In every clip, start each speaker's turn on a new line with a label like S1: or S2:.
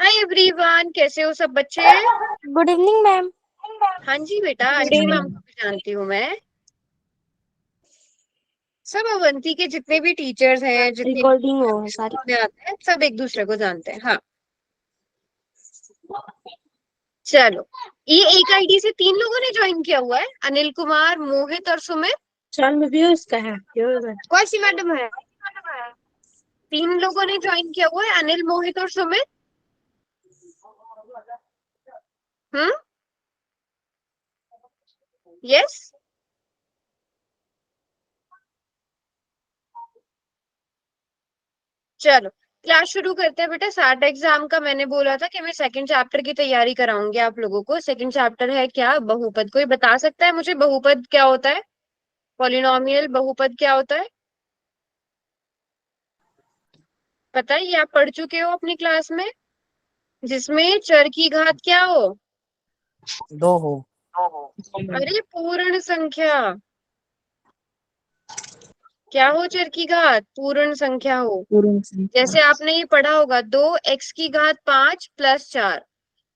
S1: Hi everyone, कैसे हो सब बच्चे।
S2: Good evening ma'am.
S1: हाँ जी बेटा,
S2: गुड
S1: आंटी मैम
S2: इवनिंग।
S1: को भी जानती हूँ मैं। सब अवंती के जितने भी टीचर्स हैं, जितने भी
S2: रिकॉर्डिंग हो सारी।
S1: में आते हैं, सब एक दूसरे को जानते हैं। हाँ चलो, ये एक आईडी से 3 लोगों ने ज्वाइन किया हुआ है, अनिल कुमार, मोहित और सुमित।
S2: चल में व्यूज का है, कौन सी मैडम है?
S1: 3 लोगों ने ज्वाइन किया हुआ है, अनिल, मोहित और सुमित। हम्म। यस। चलो, क्लास शुरू करते हैं बेटा। साठ एग्जाम का मैंने बोला था कि मैं सेकंड चैप्टर की तैयारी कराऊंगी आप लोगों को। सेकंड चैप्टर है क्या? बहुपद। कोई बता सकता है मुझे बहुपद क्या होता है? पॉलिनोमियल बहुपद क्या होता है? पता है, ये आप पढ़ चुके हो अपनी क्लास में, जिसमें चर की घात क्या हो?
S2: दो हो।
S1: अरे पूर्ण संख्या। क्या हो? चर की घात पूर्ण संख्या हो।
S2: पूर्ण संख्या।
S1: जैसे आपने ये पढ़ा होगा, 2 x की घात 5 + 4।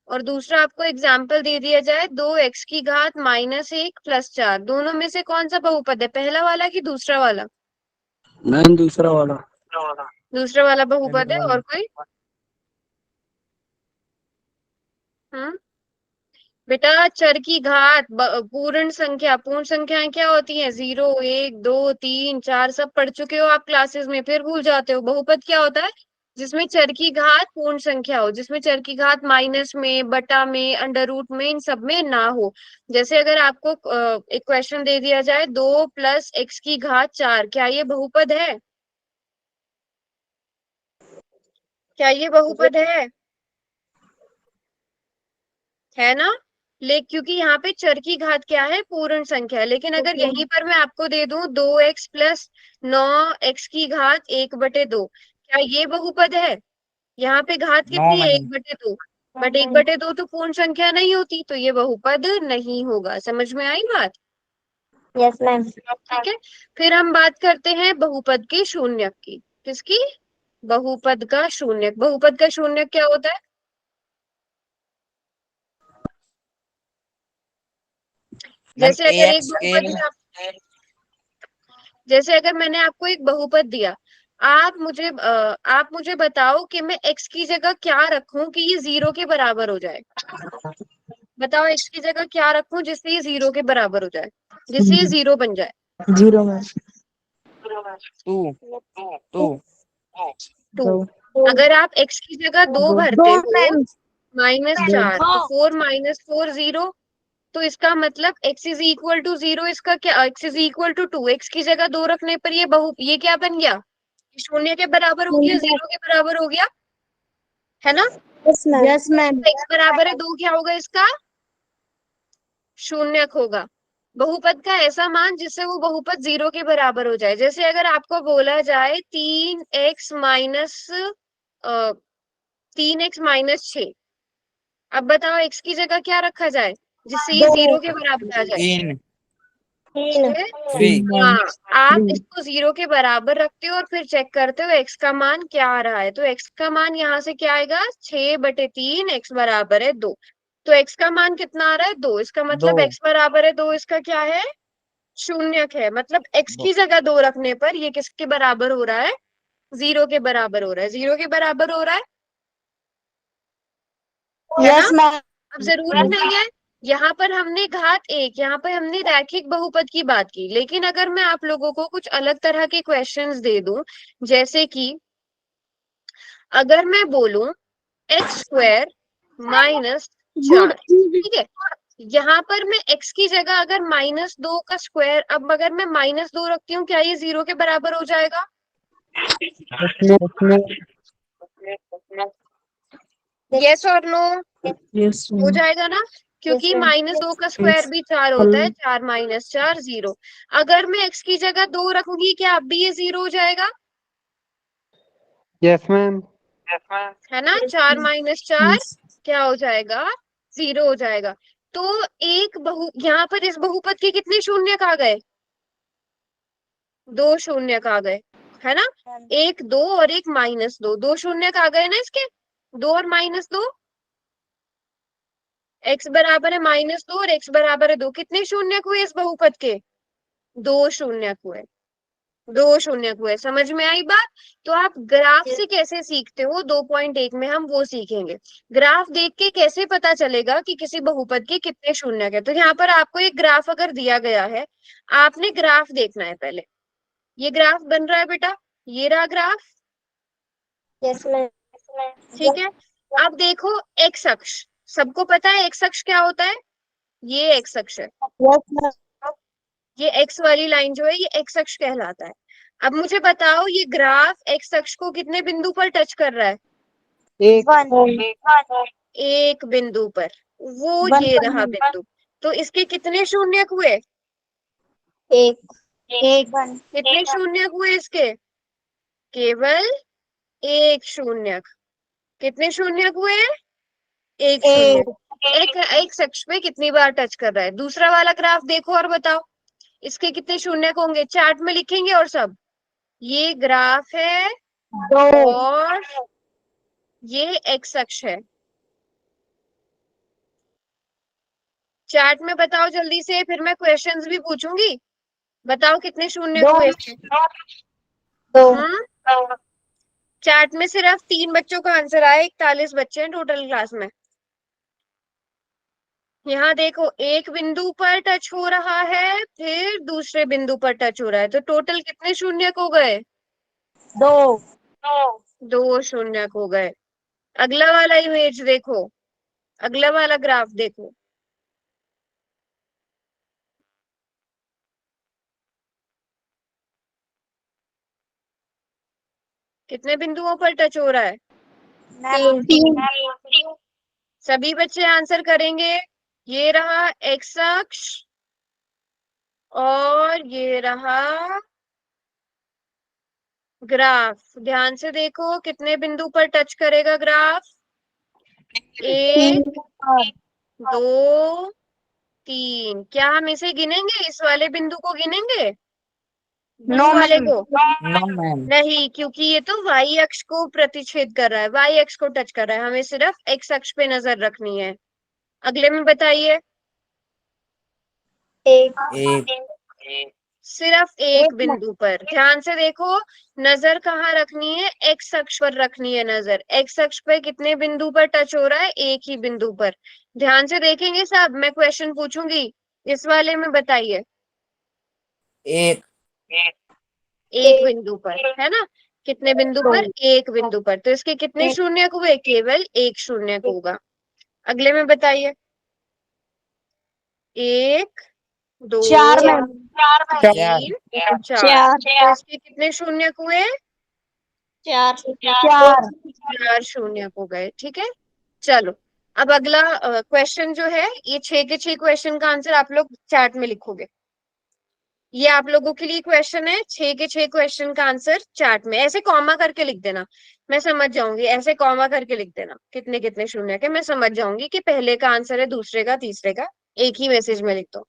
S1: और दूसरा आपको एग्जाम्पल दे दिया जाए, 2 x की घात -1 + 4। दोनों में से कौन सा बहुपद है, पहला वाला कि दूसरा वाला?
S2: मैम दूसरा वाला।
S1: दूसरा वाला बहुपद
S2: पहला
S1: है।
S2: वाला।
S1: और कोई? हम्म। बेटा, चर की घात पूर्ण संख्या, पूर्ण संख्याएं क्या होती हैं? 0, 1, 2, 3, 4, सब पढ़ चुके हो आप क्लासेस में, फिर भूल जाते हो। बहुपद क्या होता है? जिसमें चर की घात पूर्ण संख्या हो, जिसमें चर की घात माइनस में, बटा में, अंडर रूट में, इन सब में ना हो। जैसे अगर आपको एक क्वेश्चन दे दिया जाए, 2 + x की घात 4, क्या ये बहुपद है? क्या ये बहुपद है ना? क्योंकि यहाँ पे चर की घात क्या है? पूर्ण संख्या है। लेकिन अगर यहीं पर मैं आपको दे दूं, 2x + 9 x की घात 1/2, क्या ये बहुपद है? यहाँ पे घात
S2: नौ
S1: कितनी है?
S2: नहीं।
S1: 1/2। बट 1/2 तो पूर्ण संख्या नहीं होती, तो ये बहुपद नहीं होगा। समझ में आई बात?
S2: Yes ma'am.
S1: ठीक है। फिर हम बात करते हैं बहुपद के शून्यक की। किसकी? बहुपद का शून्यक। बहुपद का शून्यक क्या होता है?
S2: मैम
S1: जैसे
S2: ए
S1: अगर एक
S2: एक्स
S1: बहुपद
S2: एल।
S1: में जैसे अगर मैंने आपको एक बहुपद दिया, आप मुझे बताओ कि मैं x की जगह क्या रखूं कि ये 0 के बराबर हो जाए। बताओ, x की जगह क्या रखूं जिससे ये 0 के बराबर हो जाए, जिससे ये 0 बन जाए।
S2: Zero ma'am. Two. Two.
S1: Two.
S2: दो।
S1: अगर आप x की जगह 2
S2: दो
S1: भरते हो,
S2: मैम।
S1: -4,
S2: दो।
S1: तो 4 - 4 0। तो इसका मतलब x = 0। इसका क्या? x = 2। x की जगह 2 रखने पर ये क्या बन गया? शून्य के बराबर हो गया, 0 के बराबर हो गया, है ना?
S2: Yes ma'am. Yes ma'am.
S1: x बराबर है 2, क्या होगा इसका? शून्यक होगा। बहुपद का ऐसा मान जिससे वो बहुपद 0 के बराबर हो जाए। जैसे अगर आपको बोला जाए 3x - 6। अब बताओ, x की जगह क्या रखा जाए जिससे ये
S2: दो।
S1: 0 के बराबर आ जाए?
S2: तीन।
S1: ठीक
S2: तीन।
S1: है।
S2: थ्री।
S1: हाँ, आप इसको 0 के बराबर रखते हो और फिर चेक करते हो x का मान क्या आ रहा है। तो x का मान यहाँ से क्या आएगा? 6/3, x बराबर है 2। तो x का मान कितना आ रहा है? 2। इसका
S2: दो।
S1: मतलब x बराबर है 2, इसका क्या है? शून्यक है। मतलब x
S2: दो।
S1: की जगह 2 रखने पर ये किसके बराबर हो रहा है? 0 के बराबर हो रहा है। 0 के बराबर हो रहा है ना?
S2: Yes ma'am.
S1: अब जरूरी नहीं है, यहाँ पर हमने घात 1, यहाँ पर हमने रैखिक बहुपद की बात की। लेकिन अगर मैं आप लोगों को कुछ अलग तरह के क्वेश्चंस दे दूं, जैसे कि अगर मैं बोलूं x² - 4,
S2: गुड।
S1: ठीक है। यहाँ पर मैं x की जगह अगर -2 का स्क्वायर, अब अगर मैं -2 रखती हूँ, क्या ये 0 के बराबर हो जाएगा? यस और नो?
S2: यस
S1: हो
S2: मैम।
S1: जाएगा ना? क्योंकि -2 का स्क्वायर
S2: यस।
S1: भी 4 होता है। 4 - 4 0। अगर मैं x की जगह 2 रखूंगी, क्या अब भी ये 0 हो जाएगा?
S2: Yes ma'am.
S1: है ना? 4 - 4 क्या हो जाएगा? 0 हो जाएगा। तो यहाँ पर इस बहुपद के कितने शून्यक आ गए? 2 शून्यक आ गए, है ना? 1 2 और एक -2, 2 शून्यक आ गए ना इसके। 2 और -2, x बराबर है -2 और x बराबर है 2, कितने शून्यक हुए इस बहुपद के? 2 शून्यक हुए, 2 शून्यक हुए। समझ में आई बात? तो आप ग्राफ से कैसे सीखते हो, 2.1 में हम वो सीखेंगे। ग्राफ देख के कैसे पता चलेगा कि किसी बहुपद के कितने शून्यक है। तो यहाँ पर आपको एक ग्राफ अगर दिया गया है, आपने ग्राफ देखना है पहले। ये ग्राफ बन रहा है बेटा, ये रहा ग्राफ,
S2: यस मैम।
S1: ठीक है। अब देखो एक्स अक्ष, सबको पता है एक्स अक्ष क्या होता है? ये एक्स अक्ष है,
S2: यस मैम।
S1: ये एक्स वाली लाइन जो है ये एक्स अक्ष कहलाता है। अब मुझे बताओ ये ग्राफ एक्स अक्ष को कितने बिंदु पर टच कर रहा है?
S2: एक वन।
S1: एक बिंदु पर, वो
S2: वन
S1: ये
S2: पर
S1: रहा
S2: मैम।
S1: बिंदु। तो इसके कितने शून्यक हुए?
S2: एक एक वन।
S1: कितने शून्यक हुए इसके? केवल एक शून्यक। कितने शून्यक हुए? एक
S2: एक
S1: शून्यक। एक एक अक्ष पे कितनी बार टच कर रहा है? दूसरा वाला ग्राफ देखो और बताओ इसके कितने शून्यक होंगे, चार्ट में लिखेंगे और सब। ये ग्राफ है
S2: दो।
S1: और ये एक्स अक्ष है। चार्ट में बताओ जल्दी से, फिर मैं क्वेश्चंस भी पूछूंगी। बताओ कितने शून्यक
S2: दो
S1: हुए इसके?
S2: दो।
S1: हम्म, चार्ट में सिर्फ 3 बच्चों का आंसर आया, 41 बच्चे हैं टोटल क्लास में। यहाँ देखो एक बिंदु पर टच हो रहा है, फिर दूसरे बिंदु पर टच हो रहा है, तो टोटल कितने शून्यक हो गए?
S2: दो।
S1: 2 शून्यक हो गए। अगला वाला इमेज देखो, अगला वाला ग्राफ देखो, कितने बिंदुओं पर टच हो रहा है?
S2: तीन।
S1: सभी बच्चे आंसर करेंगे। ये रहा एक्स अक्ष और ये रहा ग्राफ। ध्यान से देखो कितने बिंदु पर टच करेगा ग्राफ?
S2: तीन।
S1: एक, दो, तीन। क्या हम इसे गिनेंगे, इस वाले बिंदु को गिनेंगे, ब्लू
S2: नो
S1: वाले
S2: मैम।
S1: को?
S3: No ma'am.
S1: नहीं, क्योंकि ये तो वाई अक्ष को प्रतिच्छेद कर रहा है, वाई अक्ष को टच कर रहा है, हमें सिर्फ एक्स अक्ष पे नजर रखनी है। अगले में बताइए।
S2: एक
S3: एक।
S1: सिर्फ एक
S2: एक मैम।
S1: बिंदु पर, ध्यान से देखो। नजर कहाँ रखनी है? एक्स अक्ष पर रखनी है नजर। एक्स अक्ष पे कितने बिंदु पर टच हो रहा है? एक ही बिंदु पर। ध्यान से देखेंगे सब, मैं क्वेश्चन पूछूंगी इस वाले में, बताइए।
S3: एक।
S1: एक बिंदु पर है ना? कितने बिंदु
S2: दो।
S1: पर? एक बिंदु पर, तो इसके कितने शून्यक हुए? केवल एक शून्यक होगा। अगले में बताइए। एक, दो,
S2: चार मैम।
S3: चार।
S1: तीन, चार।
S2: चार।
S1: तो इसके कितने शून्यक हुए?
S2: चार। चार।
S1: 4 शून्यक हो गए, ठीक है। चलो, अब अगला क्वेश्चन जो है, ये 6 के 6 क्वेश्चन का आंसर आप लोग चार्ट में लिखोगे। ये आप लोगों के लिए क्वेश्चन है, 6 के 6 क्वेश्चन का आंसर चार्ट में ऐसे कॉमा करके लिख देना। मैं समझ जाऊंगी, ऐसे कॉमा करके लिख देना कितने कितने शून्य के, मैं समझ जाऊंगी कि पहले का आंसर है, दूसरे का, तीसरे का। एक ही मैसेज में लिख दो।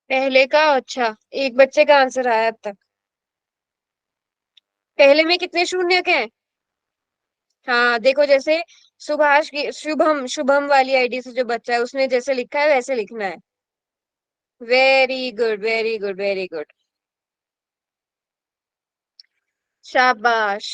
S1: पहले का, अच्छा, एक बच्चे का आंसर आया अब तक। पहले में कितने शून्य के हैं? हाँ देखो, जैसे सुभाष की, शुभम, शुभम वाली आईडी से जो बच्चा है उसने जैसे लिखा है वैसे लिखना है। Very good, very good, very good, शाबाश।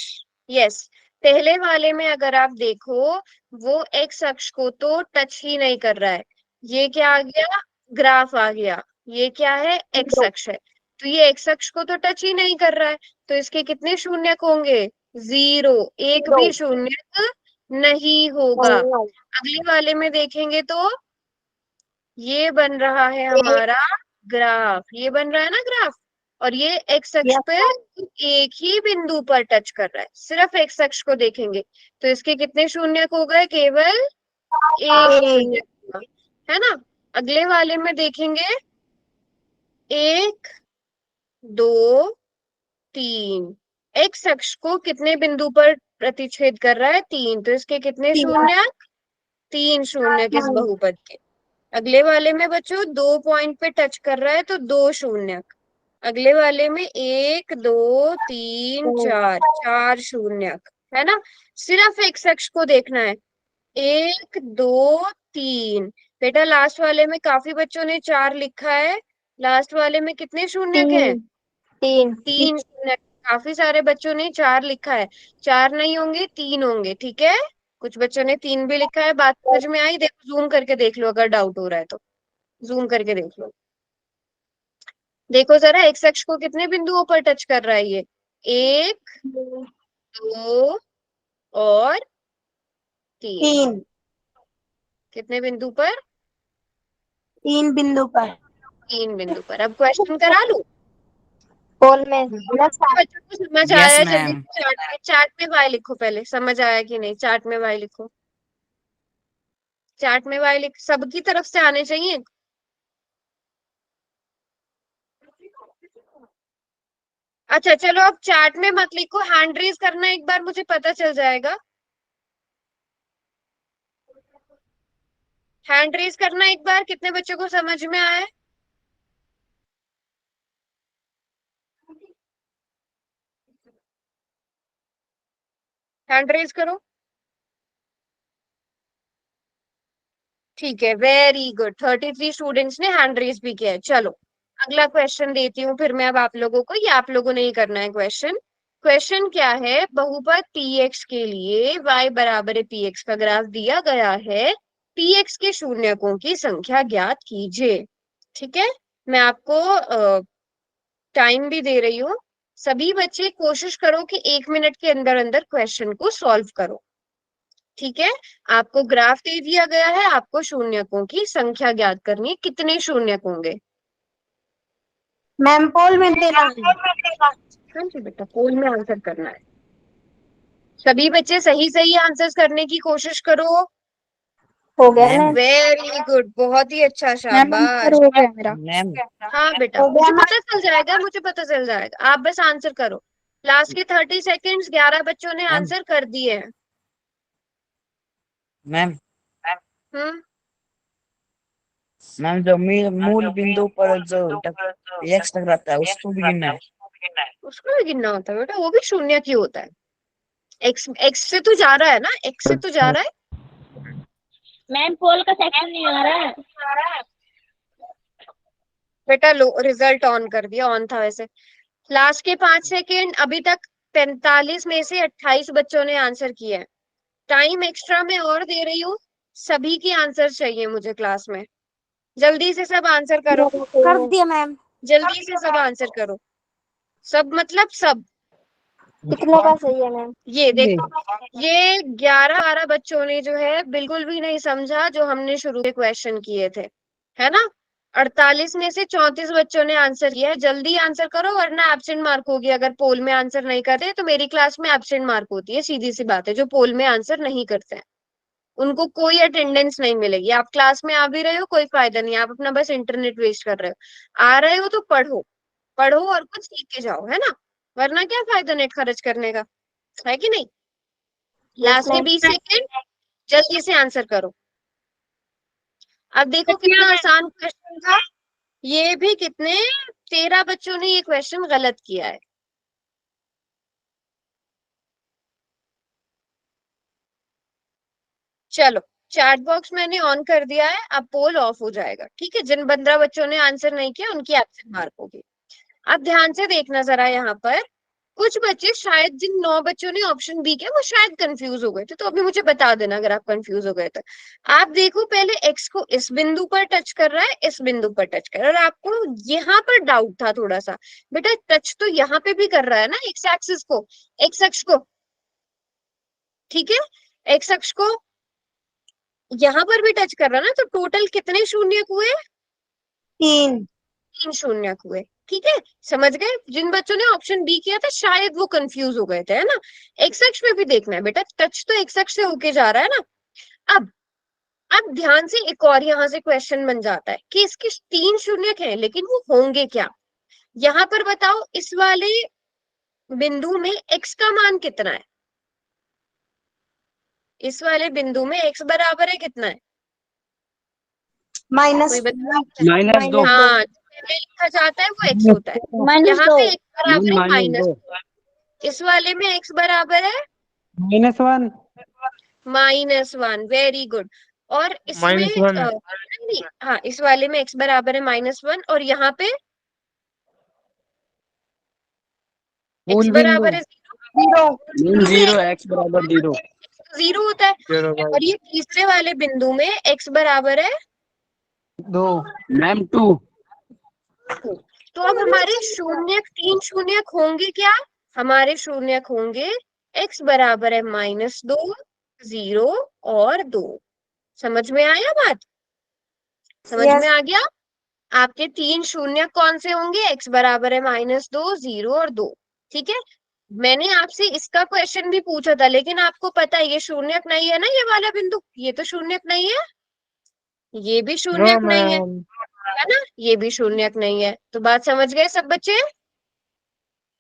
S1: यस, पहले वाले में अगर आप देखो, वो एक्स अक्ष को तो टच ही नहीं कर रहा है। ये क्या आ गया? ग्राफ आ गया। ये क्या है? एक्स
S2: दो।
S1: अक्ष है। तो ये एक्स अक्ष को तो टच ही नहीं कर रहा है, तो इसके कितने शून्यक होंगे? 0, एक
S2: दो।
S1: भी शून्यक नहीं होगा। अगले वाले में देखेंगे तो ये बन रहा है
S2: एक।
S1: हमारा ग्राफ, ये बन रहा है ना ग्राफ। और ये एक्स अक्ष पे एक ही बिंदु पर टच कर रहा है, सिर्फ एक्स अक्ष को देखेंगे तो इसके कितने शून्यक हो गए, केवल एक शून्यक हुआ, है ना। अगले वाले में देखेंगे, एक, दो, तीन, एक्स अक्ष को कितने बिंदु पर प्रतिच्छेद कर रहा है, तीन, तो इसके कितने शून्यक, तीन शून्यक इस बहुपद के। अगले वाले में बच्चों दो पॉइंट पे टच कर रहा है तो दो शून्यक, अगले वाले में एक, दो, तीन, चार, चार शून्यक, है ना। सिर्फ एक्स अक्ष को देखना है, एक, दो, तीन। बेटा लास्ट वाले में काफी बच्चों ने चार लिखा है, लास्ट वाले में कितने शून्यक हैं,
S2: तीन।
S1: तीन शून्यक। काफी सारे बच्चों ने चार लिखा है, चार नहीं होंगे, तीन होंगे, ठीक है। कुछ बच्चों ने तीन भी लिखा है, बात समझ में आई, देखो जूम करके देख लो अगर डाउट हो रहा है तो, जूम करके देख लो। देखो जरा एक्स अक्ष को कितने बिंदुओं पर टच कर रहा है ये, एक, दो और तीन। कितने बिंदु पर,
S2: तीन बिंदु पर।
S1: तीन बिंदु पर। अब क्वेश्चन करा लूं,
S2: पोल में
S1: बच्चों को समझ
S3: Yes,
S1: आया, जल्दी
S3: ma'am.
S1: चार्ट में वाई लिखो, पहले समझ आया कि नहीं, चार्ट में वाई लिखो, चार्ट में वाई लिख, सबकी तरफ से आने चाहिए। अच्छा चलो अब चार्ट में मत लिखो, हैंड रेज करना एक बार, मुझे पता चल जाएगा। हैंड रेज करना एक बार, कितने बच्चों को समझ में आया है। हैंड रेज करो, ठीक है, वेरी गुड, 33 स्टूडेंट्स ने हैंड रेज भी किया है। चलो अगला क्वेश्चन देती हूँ फिर मैं अब आप लोगों को, ये आप लोगों ने ही करना है क्वेश्चन। क्वेश्चन क्या है, बहुपद px के लिए y बराबर है px का ग्राफ दिया गया है, px के शून्यकों की संख्या ज्ञात कीजिए। ठीक है, मैं आपको टाइम भी दे रही हूँ, सभी बच्चे कोशिश करो कि 1 मिनट के अंदर अंदर क्वेश्चन को सॉल्व करो। ठीक है, आपको ग्राफ दे दिया गया है, आपको शून्यकों की संख्या ज्ञात करनी है, कितने शून्यक होंगे।
S2: मैम पोल में देना है।
S1: हाँ जी बेटा, पोल में आंसर करना है, सभी बच्चे सही सही आंसर्स करने की कोशिश करो।
S2: हो गया
S3: मैम,
S2: मैम।
S1: वेरी गुड, बहुत ही अच्छा,
S2: मैम आंसर
S1: शाबाश।
S2: हो गया मेरा।
S3: मैम,
S1: हाँ बेटा,
S2: हो
S1: मुझे
S2: गया
S1: पता चल जाएगा, मुझे पता चल जाएगा, आप बस आंसर करो। लास्ट के 30 सेकेंड्स, 11 बच्चों ने
S3: मैम,
S1: आंसर कर दिए हैं।
S3: मैम,
S1: हम्म,
S3: मैम जो मूल बिंदु पर जो एक्स तक रहता है उसको भी गिनना है।
S1: उसको भी गिनना होता है बेटा, वो भी शून्य की होता है। एक्स एक्स से तो जा रहा है ना, एक्स से तो जा रहा है।
S2: मैम पोल का सेक्शन नहीं आ रहा है।
S1: बेटा लो, रिजल्ट ऑन कर दिया, ऑन था वैसे। लास्ट के 5 सेकेंड, अभी तक 45 में से 28 बच्चों ने आंसर किया है। टाइम एक्स्ट्रा मैं और दे रही हूँ, सभी की आंसर चाहिए मुझे क्लास में, जल्दी से सब आंसर करो,
S2: कर दिया मैम।
S1: जल्दी से सब आंसर करो, सब मतलब सब।
S2: कितने का सही है मैम।
S1: ये देखो, ये 11-12 बच्चों ने जो है बिल्कुल भी नहीं समझा जो हमने शुरू में क्वेश्चन किए थे, है ना। 48 में से 34 बच्चों ने आंसर किया है, जल्दी आंसर करो वरना एब्सेंट मार्क होगी, अगर पोल में आंसर नहीं करते तो मेरी क्लास में एब्सेंट मार्क होती है, सीधी सी बात है, जो पोल में आंसर नहीं करते हैं उनको कोई अटेंडेंस नहीं मिलेगी। आप क्लास में आ भी रहे हो कोई फायदा नहीं, आप अपना बस इंटरनेट वेस्ट कर रहे हो, आ रहे हो तो पढ़ो, पढ़ो और कुछ सीख के जाओ, है ना, वरना क्या फायदा नेट खर्च करने का, है कि नहीं। लास्ट के 20 सेकेंड, जल्दी से आंसर करो। अब देखो कितना आसान क्वेश्चन था, ये भी कितने 13 बच्चों ने ये क्वेश्चन गलत किया है। चलो चैट बॉक्स मैंने ऑन कर दिया है, अब पोल ऑफ हो जाएगा, ठीक है। जिन 15 बच्चों ने आंसर नहीं किया उनकी एब्सेंट मार्क होगी। अब ध्यान से देखना जरा, यहाँ पर कुछ बच्चे शायद, जिन 9 बच्चों ने ऑप्शन बी किया वो शायद कंफ्यूज हो गए थे, तो अभी मुझे बता देना अगर आप कंफ्यूज हो गए तो। आप देखो पहले एक्स को इस बिंदु पर टच कर रहा है, इस बिंदु पर टच कर रहा है, और आपको यहाँ पर डाउट था थोड़ा सा, बेटा टच तो यहाँ पे भी कर रहा है ना एक्स एक्सिस को, एक्स अक्ष को, ठीक है, एक्स अक्ष को यहाँ पर भी टच कर रहा है ना, तो टोटल कितने शून्य हुए,
S2: तीन।
S1: 3 शून्य हुए। ठीक है, समझ गए? जिन बच्चों ने ऑप्शन बी किया था शायद वो कंफ्यूज हो गए थे, है ना? एक्स अक्ष में भी देखना है बेटा, टच तो एक्स अक्ष से होके जा रहा है ना। अब अब ध्यान से एक और यहाँ से क्वेश्चन बन जाता है कि इसके 3 शून्यक हैं, लेकिन वो होंगे क्या? यहाँ पर बताओ, इस वाले बिंदु में x का मान कितना है? इस वाले बिंदु में x बराबर है कितना है?
S2: माइनस
S1: कोई बता?
S4: -2
S1: हाँ, जो पहले लिखा जाता है वो x होता है।
S2: माइनस
S1: यहाँ
S2: 2
S1: पे x बराबर है
S4: -2
S1: -2, इस वाले में x बराबर है
S4: -1
S1: -1। Very good. और इसमें
S4: -1
S1: नहीं, हाँ, इस वाले में x बराबर है -1 और यहाँ पे x
S4: मूल बिंदु
S1: बराबर है 0।
S4: 0 x बराबर 0
S1: 0 होता है। और ये तीसरे वाले बिंदु में x बराबर है
S4: 2 मैम 2
S1: तो अब हमारे शून्यक 3 शून्यक होंगे क्या? हमारे शून्यक होंगे x बराबर है -2, 0 और 2। समझ में आया बात? समझ में आ गया? आपके 3 शून्यक कौन से होंगे? x बराबर है -2, 0 और 2। ठीक है, मैंने आपसे इसका क्वेश्चन भी पूछा था, लेकिन आपको पता है ये शून्यक नहीं है ना, ये वाला बिंदु, ये तो शून्यक नहीं है, ये भी शून्यक नहीं है ना, ये भी शून्यक नहीं है। तो बात समझ गए सब बच्चे?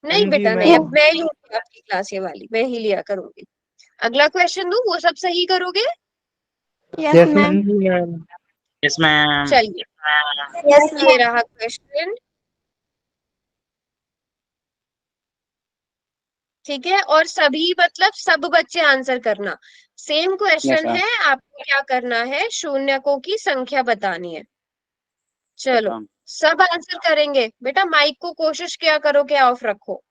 S1: नहीं
S4: जी
S1: बेटा नहीं,
S4: मैम।
S1: अब मैं लूंगी आपकी क्लास, ये वाली मैं ही लिया करूंगी। अगला क्वेश्चन दूं, वो सब सही करोगे?
S2: यस मैम
S4: यस मैम
S1: चलिए,
S2: यस
S1: ये रहा क्वेश्चन। ठीक है, और सभी मतलब सब बच्चे आंसर करना। सेम क्वेश्चन है, आपको क्या करना है, शून्यकों की संख्या बतानी है। चलो, सब आंसर करेंगे बेटा, माइक को कोशिश किया करो कि ऑफ रखो।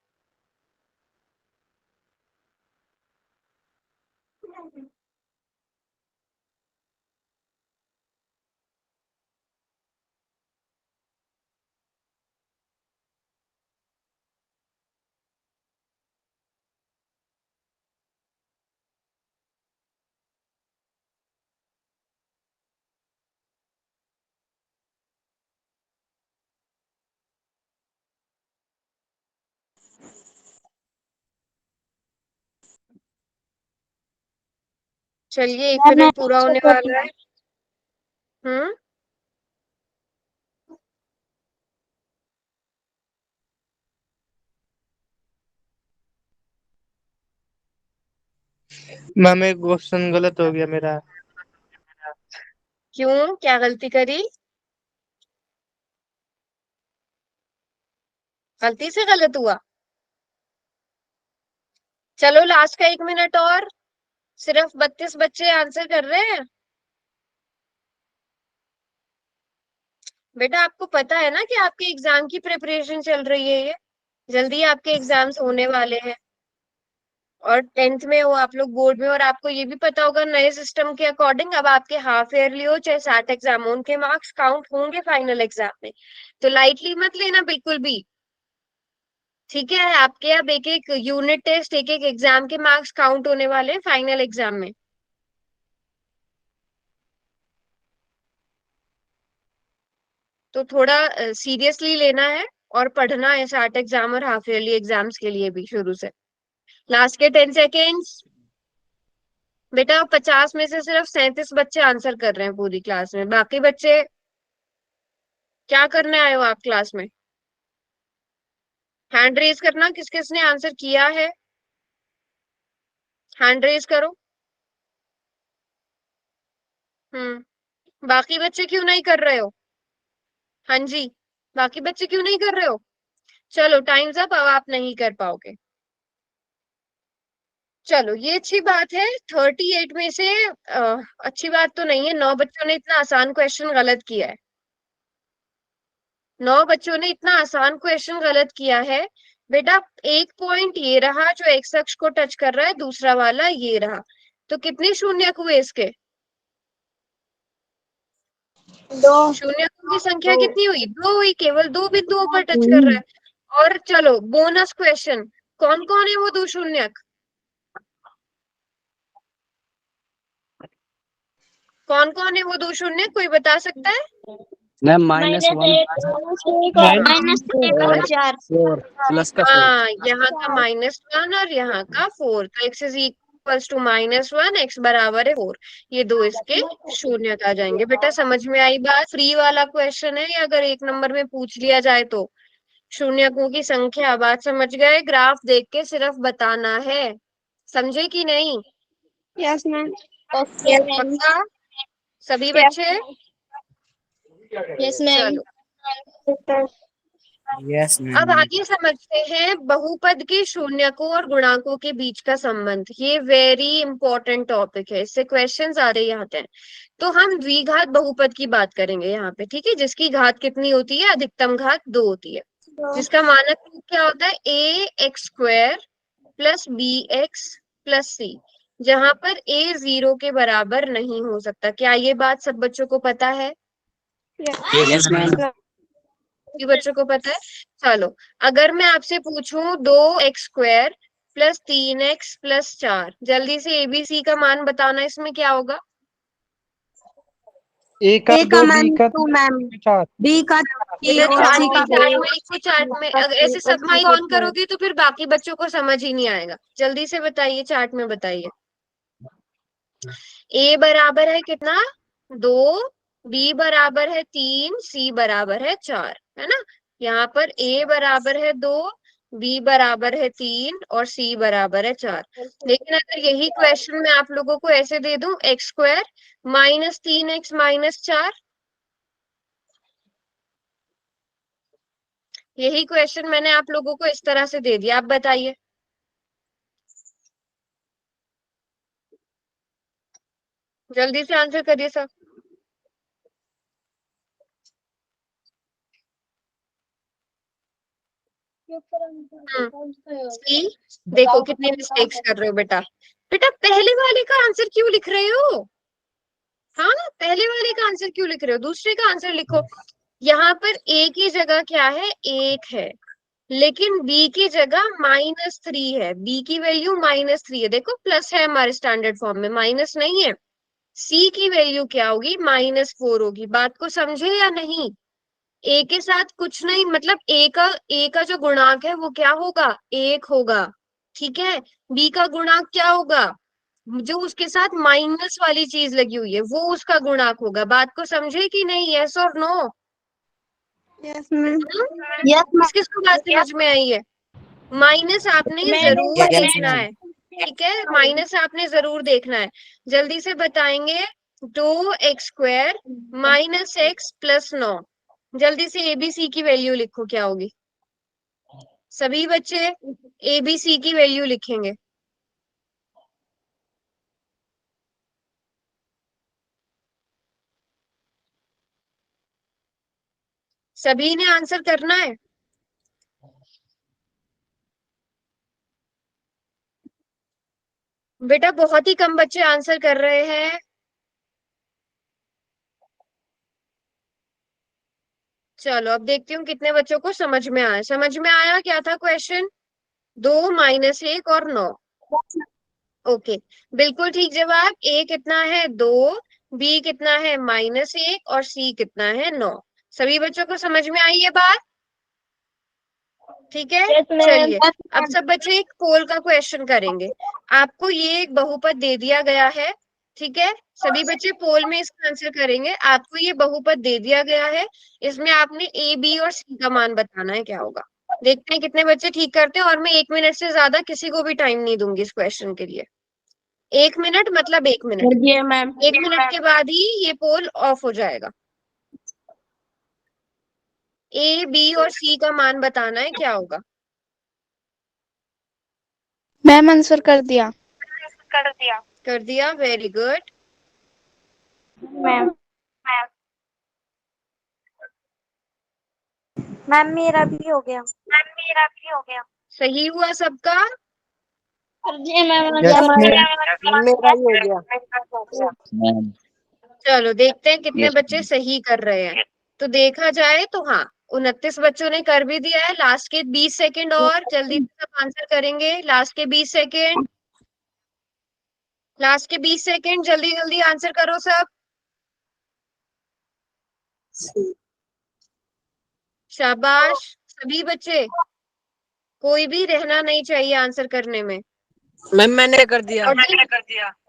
S1: चलिए, 1 मिनट पूरा होने वाला है। हम्म,
S4: मैम एक क्वेश्चन गलत हो गया मेरा।
S1: क्यों, क्या गलती करी? गलती से गलत हुआ? चलो, लास्ट का 1 मिनट और। सिर्फ 32 बच्चे आंसर कर रहे हैं। बेटा आपको पता है ना कि आपके एग्जाम की प्रिपरेशन चल रही है, ये जल्दी आपके एग्जाम्स होने वाले हैं। और 10th में हो आप लोग, बोर्ड में, और आपको ये भी पता होगा नए सिस्टम के अकॉर्डिंग अब आपके हाफ ईयरली हो चाहे सैट एग्जाम हो, उनके मार्क्स काउंट होंगे फाइनल एग्जाम में। तो लाइटली मत लेना बिल्कुल भी। ठीक है, आपके अब एक एक यूनिट टेस्ट, एक एक एग्जाम के मार्क्स काउंट होने वाले हैं फाइनल एग्जाम में। तो थोड़ा सीरियसली लेना है और पढ़ना है सैट एग्जाम और हाफ ईयरली एग्जाम्स के लिए भी शुरू से। लास्ट के 10 सेकेंड्स। बेटा 50 में से सिर्फ 37 बच्चे आंसर कर रहे हैं पूरी क्लास में, बाकी बच्चे क्या करने आए हो आप क्लास में? हैंड रेज करना, किस किसने आंसर किया है, हैंड रेज करो। बाकी बच्चे क्यों नहीं कर रहे हो? हाँ जी, बाकी बच्चे क्यों नहीं कर रहे हो? चलो, टाइम्स अप, अब आप नहीं कर पाओगे। चलो, ये अच्छी बात है, 38 में से अच्छी बात तो नहीं है, 9 बच्चों ने इतना आसान क्वेश्चन गलत किया है। 9 बच्चों ने इतना आसान क्वेश्चन गलत किया है। बेटा, एक पॉइंट ये रहा जो एक्स अक्ष को टच कर रहा है, दूसरा वाला ये रहा। तो कितने शून्यक हुए इसके?
S2: 2
S1: शून्यकों की संख्या कितनी हुई? 2 हुई, केवल 2 बिंदुओं पर टच कर रहा है। और चलो, बोनस क्वेश्चन, कौन कौन है वो 2 शून्यक? कौन कौन है वो 2 शून्यक, कोई बता सकता है?
S4: मैम -1 और
S2: 4
S4: 4 प्लस का 4
S1: हाँ, यहाँ का -1 और यहाँ का 4, तो x is equals to -1, x बराबर है 4। ये दो इसके शून्य आ जाएंगे। बेटा समझ में आई बात? फ्री वाला क्वेश्चन है, या अगर 1 नंबर में पूछ लिया जाए तो शून्यकों की संख्या। बात समझ गए? ग्राफ देख के सिर्फ बताना है, समझे कि नहीं?
S2: Yes ma'am.
S1: पक्का सभी बच्चे?
S2: Yes ma'am.
S1: चलो
S3: यस
S1: अब
S3: मैम।
S1: आगे समझते हैं बहुपद के शून्यकों और गुणांकों के बीच का संबंध। ये वेरी इंपॉर्टेंट टॉपिक है, इससे क्वेश्चंस आ रहे आते हैं। तो हम द्विघात बहुपद की बात करेंगे यहाँ पे, ठीक है, जिसकी घात कितनी होती है? अधिकतम घात 2 होती है, जिसका मानक रूप क्या होता है? ax² plus bx plus c, जहां पर a 0 के बराबर नहीं हो सकता। क्या ये बात सब बच्चों को पता है?
S4: Yes ma'am.
S1: सभी बच्चों को पता है? चलो, अगर मैं आपसे पूछूं 2x² प्लस 3x प्लस 4, जल्दी से ABC का मान बताना, इसमें क्या होगा?
S4: ए का
S2: A का
S4: 2
S2: मान
S4: बी का
S2: 2 मैम,
S4: 4
S2: B का
S1: इधर
S2: 3 और
S1: चार्ट
S2: C का
S1: चार्ट
S2: 4।
S1: में लिखो, चार्ट में। अगर ऐसे सब माइक ऑन करोगे तो फिर बाकी बच्चों को समझ ही नहीं आएगा। जल्दी से बताइए, चार्ट में बताइए। A बराबर है कितना? 2, B बराबर है 3, C बराबर है 4, है ना? यहाँ पर A बराबर है 2, B बराबर है 3 और C बराबर है 4। लेकिन अगर यही क्वेश्चन मैं आप लोगों को ऐसे दे दूं, x² -3x -4, यही क्वेश्चन मैंने आप लोगों को इस तरह से दे दिया, आप बताइए। जल्दी से आंसर करिए सब। सी, देखो कितनी मिस्टेक्स कर रहे हो बेटा। बेटा पहले वाले का आंसर क्यों लिख रहे हो? हाँ, पहले वाले का आंसर क्यों लिख रहे हो? दूसरे का आंसर लिखो। यहाँ पर a की जगह क्या है? 1 है, लेकिन b की जगह -3 है। b की वैल्यू -3 है, देखो प्लस है हमारे स्टैंडर्ड फॉर्म में, माइनस नहीं है। c की वैल्यू क्या होगी? -4 होगी। बात को समझे या नहीं? a के साथ कुछ नहीं, मतलब a का जो गुणांक है वो क्या होगा? 1 होगा, ठीक है। b का गुणांक क्या होगा? जो उसके साथ माइनस वाली चीज लगी हुई है वो उसका गुणांक होगा। बात को समझे कि नहीं? यस और नो?
S2: Yes ma'am.
S1: किस किस को बात समझ में आई है? माइनस आपने जरूर
S3: यस
S1: देखना
S3: मैम।
S1: है, ठीक है, माइनस आपने जरूर देखना है। जल्दी से बताएंगे। 2x² -x प्लस 9, जल्दी से ABC की वैल्यू लिखो, क्या होगी? सभी बच्चे ABC की वैल्यू लिखेंगे। सभी ने आंसर करना है। बेटा बहुत ही कम बच्चे आंसर कर रहे हैं। चलो अब देखती हूँ कितने बच्चों को समझ में आया। समझ में आया क्या था क्वेश्चन? 2 -1 और 9। ओके, बिल्कुल ठीक जवाब। A कितना है? 2, B कितना है? -1 और C कितना है? 9। सभी बच्चों को समझ में आई ये बात? ठीक है, चलिए अब सब बच्चे एक पोल का क्वेश्चन करेंगे। आपको ये एक बहुपद दे दिया गया है, ठीक है, सभी बच्चे पोल में इसका आंसर करेंगे। आपको ये बहुपद दे दिया गया है, इसमें आपने A, B और C का मान बताना है, क्या होगा? देखते हैं कितने बच्चे ठीक करते हैं। और मैं 1 मिनट से ज्यादा किसी को भी टाइम नहीं दूंगी इस क्वेश्चन के लिए। 1 मिनट मतलब 1 मिनट।
S2: मैम।
S1: 1 मिनट के बाद ही ये पोल ऑफ हो जाएगा। A, B और C का मान बताना है, क्या होगा?
S2: मैम आंसर कर दिया।
S1: कर दिया, वेरी गुड।
S2: मैम मैम मेरा भी हो गया।
S1: सही हुआ सबका?
S2: जी मैम।
S4: Yes ma'am. मेरा ही हो गया मैम।
S1: चलो देखते हैं कितने
S4: यस
S1: बच्चे सही कर रहे हैं। तो देखा जाए तो हाँ, 29 बच्चों ने कर भी दिया है। लास्ट के 20 सेकंड और जल्दी से सब आंसर करेंगे। लास्ट के 20 सेकंड, लास्ट के 20 सेकंड, जल्दी जल्दी आंसर करो सब। शाबाश सभी बच्चे, कोई भी रहना नहीं चाहिए आंसर करने में।
S4: मैम मैंने कर दिया।
S1: और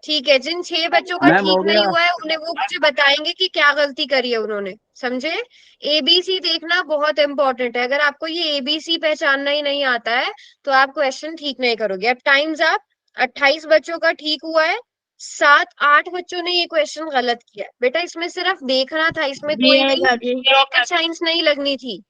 S1: ठीक है, जिन 6 बच्चों का
S5: मैम हो
S1: ठीक नहीं
S5: गया।
S1: हुआ है उन्हें वो मुझे बताएंगे कि क्या गलती करी है उन्होंने, समझे। एबीसी देखना बहुत इंपॉर्टेंट है, अगर आपको ये एबीसी पहचानना ही नहीं आता है तो आप क्वेश्चन ठीक नहीं करोगे। अब टाइम्स अप। 28 बच्चों का ठीक हुआ है, 7-8 बच्चों ने ये क्वेश्चन गलत किया है। बेटा इसमें सिर्फ देखना था, इसमें कोई भी रॉकेट साइंस नहीं लगनी थी,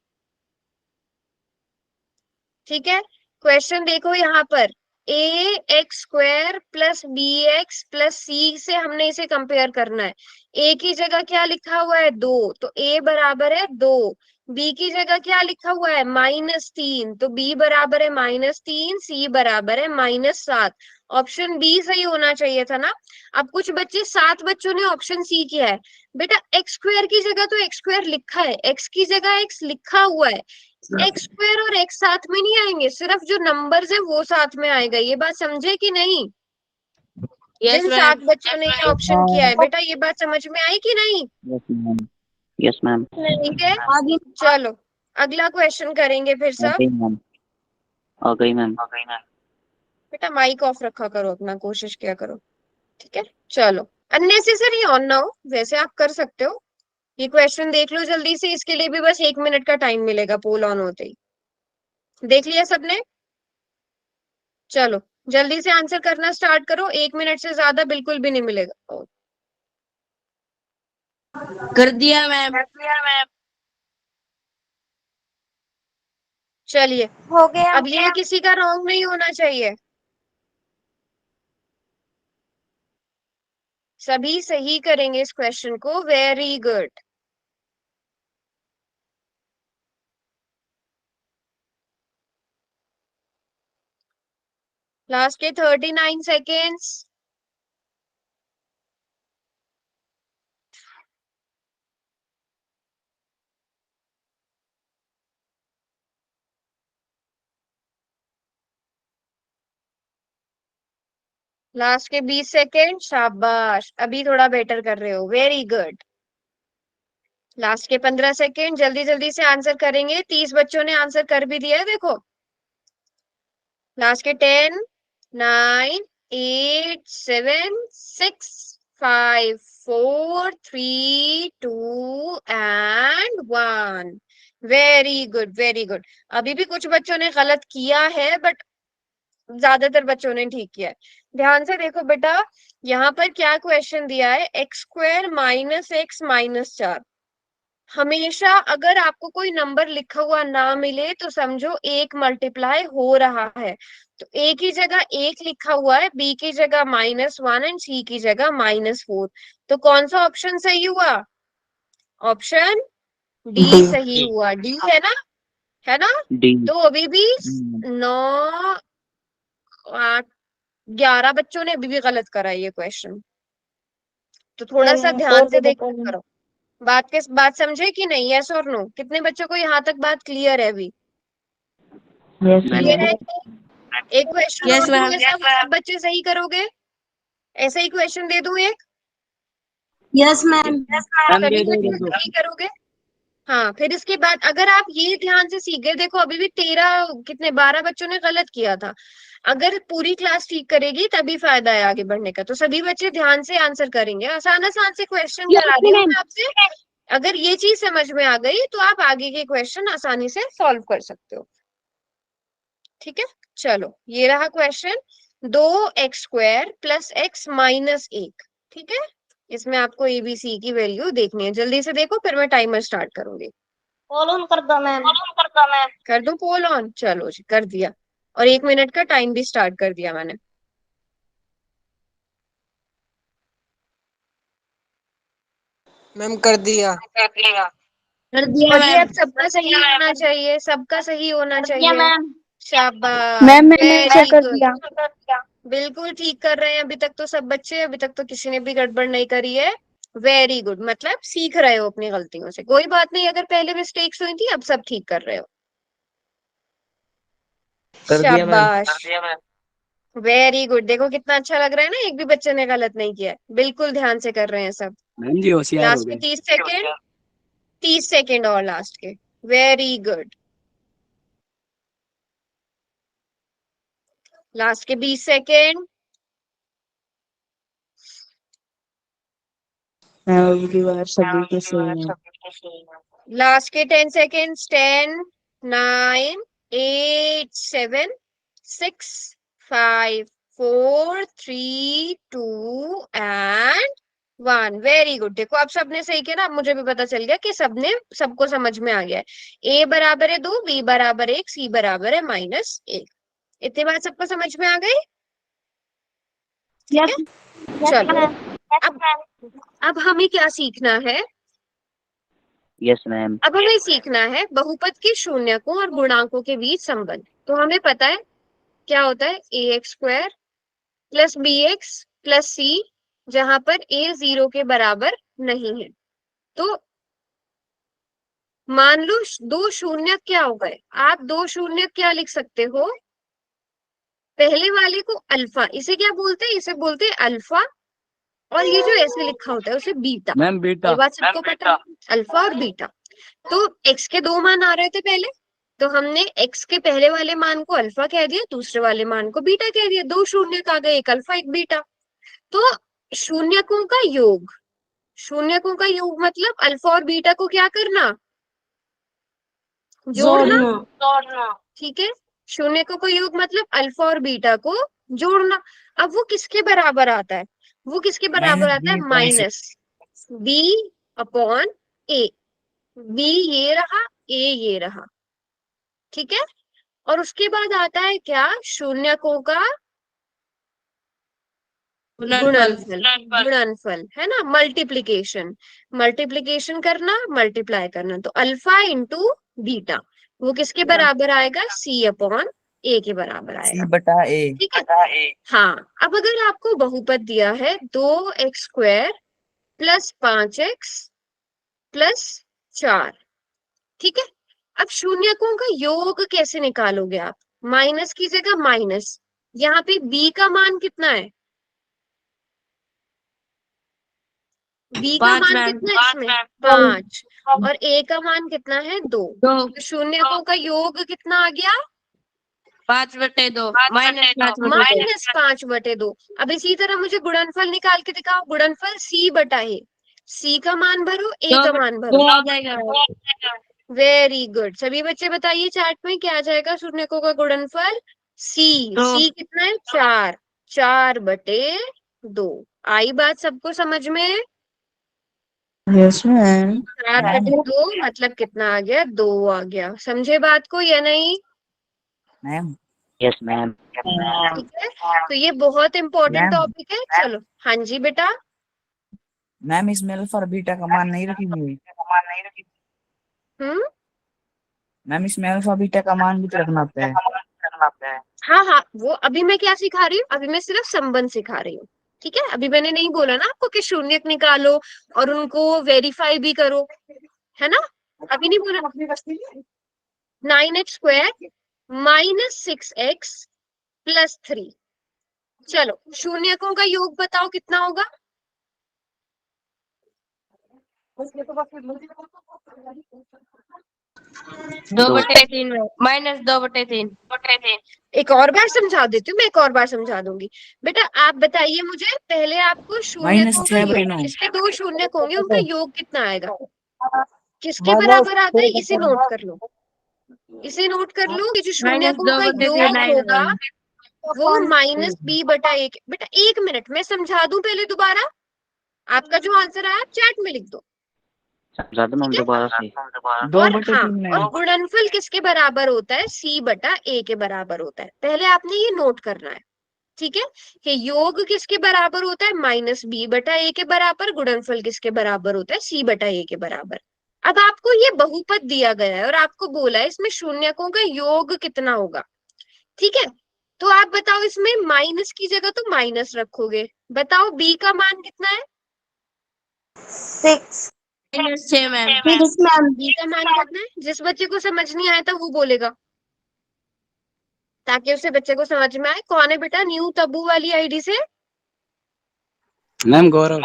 S1: ठीक है। क्वेश्चन देखो यहाँ पर, A X square plus B X plus C से हमने इसे कंपेयर करना है। ए की जगह क्या लिखा हुआ है 2, तो ए बराबर है 2। बी की जगह क्या लिखा हुआ है -3, तो बी बराबर है -3, सी बराबर है -7। ऑप्शन बी सही होना चाहिए था ना। अब कुछ बच्चे 7 बच्चों ने ऑप्शन सी किया है। बेटा एक्स स्क्वायर की जगह तो एक्स स्क्वायर लिखा है, एक्स की जगह एक्स लिखा हुआ है, एक्स स्क्वायर और एक्स साथ में नहीं आएंगे, सिर्फ जो नंबर्स है वो साथ में आएगा। ये बात समझे कि नहीं। जिन 7 बच्चों ने ये ऑप्शन किया है, बेटा ये बात समझ में आई कि नहीं।
S5: Yes ma'am.
S1: ठीक है, चलो अगला क्वेश्चन करेंगे फिर सब।
S5: मैम आ गई मैम।
S1: बेटा माइक ऑफ रखा करो अपना, कोशिश किया करो, ठीक है। चलो अननेसेसरी ऑन ना हो, वैसे आप कर सकते हो। ये क्वेश्चन देख लो जल्दी से, इसके लिए भी बस 1 मिनट का टाइम मिलेगा पोल ऑन होते ही। देख लिया सबने, चलो जल्दी से आंसर करना स्टार्ट करो, 1 मिनट से ज्यादा बिल्कुल भी नहीं मिलेगा।
S2: कर दिया मैम।
S1: चलिए,
S2: हो गया।
S1: अब ये किसी का रॉन्ग नहीं होना चाहिए, सभी सही करेंगे इस क्वेश्चन को। Very good. लास्ट के 39 सेकेंड्स। लास्ट के 20 सेकेंड, शाबाश, अभी थोड़ा बेटर कर रहे हो, वेरी गुड। लास्ट के 15 सेकेंड, जल्दी जल्दी से आंसर करेंगे। 30 बच्चों ने आंसर कर भी दिया है, देखो। लास्ट के 10, 9, 8, 7, 6, 5, 4, 3, 2 and 1। Very good very good. अभी भी कुछ बच्चों ने गलत किया है, बट ज्यादातर बच्चों ने ठीक किया है। ध्यान से देखो बेटा, यहाँ पर क्या क्वेश्चन दिया है, x square minus x minus 4। हमेशा अगर आपको कोई नंबर लिखा हुआ ना मिले तो समझो एक मल्टीप्लाई हो रहा है। तो ए की जगह 1 लिखा हुआ है, बी की जगह -1 एंड सी की जगह -4। तो कौन सा ऑप्शन सही हुआ, ऑप्शन डी सही हुआ। डी है ना, है ना।
S5: डी।
S1: तो अभी भी 9, 8, 11 बच्चों ने अभी भी गलत करा ये क्वेश्चन। तो थोड़ा सा ध्यान से देखा करो, बात समझे कि नहीं, यस और नो। कितने बच्चों को यहाँ तक बात क्लियर है अभी, क्लियर है। एक क्वेश्चन
S2: Yes,
S1: और दूं
S2: ma'am.
S1: ऐसा, वो सब बच्चे सही करोगे, ऐसा ही क्वेश्चन दे दूं एक,
S2: यस मैम।
S1: सभी बच्चे सही करोगे। हाँ, फिर इसके बाद अगर आप ये ध्यान से सीख गए, देखो अभी भी 12 बच्चों ने गलत किया था। अगर पूरी क्लास ठीक करेगी तभी फायदा है आगे बढ़ने का। तो सभी बच्चे ध्यान से आंसर करेंगे, आसान आसान से क्वेश्चन करा रही हूँ मैं आपसे। अगर ये चीज समझ में आ गई तो आप आगे के क्वेश्चन आसानी से सॉल्व कर सकते हो, ठीक है। चलो ये रहा question, 2x² plus x minus 1, ठीक है। इसमें आपको एबीसी की वैल्यू देखनी है, जल्दी से देखो फिर मैं टाइमर स्टार्ट करूंगी।
S2: फॉलो कर दो मैम।
S1: कर दूं पोल ऑन, चलो जी कर दिया, और 1 मिनट का टाइम भी स्टार्ट कर दिया मैंने।
S4: मैम कर दिया।
S2: कर दिया
S1: और ये अब
S2: मैम।
S1: सबका सही होना चाहिए, सबका सही होना
S2: कर दिया
S1: चाहिए।
S2: मैम।
S1: शाबाश,
S2: मैम मैंने अच्छा
S1: वेरी
S2: कर
S1: गुड,
S2: दिया।
S1: बिल्कुल ठीक कर रहे हैं अभी तक तो सब बच्चे, अभी तक तो किसी ने भी गड़बड़ नहीं करी है। वेरी गुड, मतलब सीख रहे हो अपनी गलतियों से, कोई बात नहीं। अगर पहले मिस्टेक्स हुई थी अब सब ठीक कर रहे हो,
S5: कर दिया मैम।
S1: शाबाश, वेरी गुड। देखो कितना अच्छा लग रहा है ना, एक भी बच्चे ने गलत नहीं किया है, बिल्कुल ध्यान से कर रहे हैं सब।
S5: मैम जी होशियार हो
S1: लास्ट के
S5: गए।
S1: 30 सेकेंड, 30 सेकेंड और लास्ट के, वेरी गुड। लास्ट के 20 सेकेंड।
S3: अब की बार सभी के सही है।
S1: लास्ट के 10 सेकेंड्स। 10 9 8 7 6 5 4 3 2 एंड 1। Very good. देखो अब सबने सही किया ना, अब मुझे भी पता चल गया कि सबको समझ में आ गया है। a बराबर है 2, b बराबर 1, c बराबर है -1। इतनी बात सबको समझ में आ गई? ठीक है, चलो अब हमें क्या सीखना है?
S5: Yes, ma'am.
S1: अब हमें सीखना है बहुपद के शून्यकों और गुणांकों के बीच संबंध। तो हमें पता है क्या होता है, ax² + bx + c, जहां पर a 0 के बराबर नहीं है। तो मान लो दो शून्य क्या हो गए, आप दो शून्य क्या लिख सकते हो? पहले वाले को अल्फा, इसे क्या बोलते हैं? इसे बोलते हैं अल्फा। और ये जो ऐसे लिखा होता है उसे बीटा।
S4: Ma'am beta.
S1: ये बात सबको पता है, अल्फा और बीटा। तो x के दो मान आ रहे थे पहले, तो हमने x के पहले वाले मान को अल्फा कह दिया, दूसरे वाले मान को बीटा कह दिया। दो शून्य आ गए, एक अल्फा एक बीटा। तो शून्यकों का योग, शून्यकों का योग मतलब अल्फा और बीटा को क्या करना? जोड़ना। ठीक है, शून्यकों का योग मतलब अल्फा और बीटा को जोड़ना। अब वो किसके बराबर आता है? वो किसके बराबर आता है? -b/a। b ये रहा, a ये रहा। ठीक है, और उसके बाद आता है क्या? शून्यकों का गुणनफल है ना, मल्टीप्लीकेशन। मल्टीप्लीकेशन करना, मल्टीप्लाई करना। तो अल्फा इंटू बीटा वो किसके बराबर आएगा? c/a के बराबर आएगा।
S3: C/A।
S1: ठीक है, हाँ। अब अगर आपको बहुपद दिया है 2x² + 5x + 4, ठीक है, अब शून्यकों का योग कैसे निकालोगे आप? माइनस की जगह माइनस। यहाँ पे b का मान कितना है? b का मान कितना है इसमें? 5। और a का मान कितना है? 2। तो शून्यकों का योग कितना आ गया?
S2: 5/2
S1: -5/2। अब इसी तरह मुझे गुणनफल निकाल के दिखाओ। गुणनफल c/a। c का मान भरो, a का मान भरो। Very good. सभी बच्चे बताइए चार्ट में क्या आ जाएगा शून्यकों का गुणनफल? c कितना है? 4। 4/2। आई बात सबको समझ में?
S3: Yes ma'am.
S1: 4/2 मतलब कितना आ गया? 2 आ गया। समझे बात को या नहीं?
S3: Ma'am
S5: Yes, ma'am.
S1: ठीक है, तो ये बहुत इंपॉर्टेंट
S3: मैम
S1: टॉपिक है। चलो, हाँ जी बेटा।
S3: मैम इसमें अल्फा और बीटा का मान नहीं रखी हुई।
S1: हम्म,
S3: मैम इसमें अल्फा बीटा का मान भी तो रखना होता है।
S1: हाँ हाँ, वो अभी मैं क्या सिखा रही हूँ? अभी मैं सिर्फ संबंध सिखा रही हूँ। ठीक है, अभी मैंने नहीं बोला ना आपको कि शून्यक निकालो और उनको वेरीफाई भी करो, है ना? अभी नहीं बोला। 9x² - 6x + 3। चलो, शून्यकों का योग बताओ कितना होगा?
S2: 2/3 -2/3।
S1: एक और बार समझा देती हूँ, मैं एक और बार समझा दूंगी। बेटा आप बताइए मुझे, पहले आपको शून्यकों का योग,
S3: -6/9।
S1: इसके दो शून्यक होंगे, उनका योग कितना आएगा? किसके बराबर आता है? इसे नोट कर लो, इसे नोट कर लो कि जो शून्यकों का योग होगा वो -b/a। बेटा 1 मिनट, मैं समझा दूं पहले दोबारा। आपका जो आंसर आया आप चैट में लिख दो।
S5: समझा दो मैम
S1: ठीक है,
S5: दोबारा से।
S1: और हाँ,
S3: 2/3
S1: और
S3: मैम।
S1: गुणनफल किसके बराबर होता है? c/a के बराबर होता है। पहले आपने ये नोट करना है। ठीक है, कि योग किसके बराबर होता है? -b/a के बराबर। गुणनफल किसके बराबर होता है? c/a के बराबर। अब आपको ये बहुपद दिया गया है और आपको बोला है इसमें शून्यकों का योग कितना होगा। ठीक है, तो आप बताओ, इसमें माइनस की जगह तो माइनस रखोगे। बताओ b का मान कितना है?
S2: 6 मैम।
S1: b का मान कितना है? जिस बच्चे को समझ नहीं आया था वो बोलेगा, ताकि उसे बच्चे को समझ में आए। कौन है बेटा न्यू तब्बू वाली आईडी से?
S4: मैम गौरव।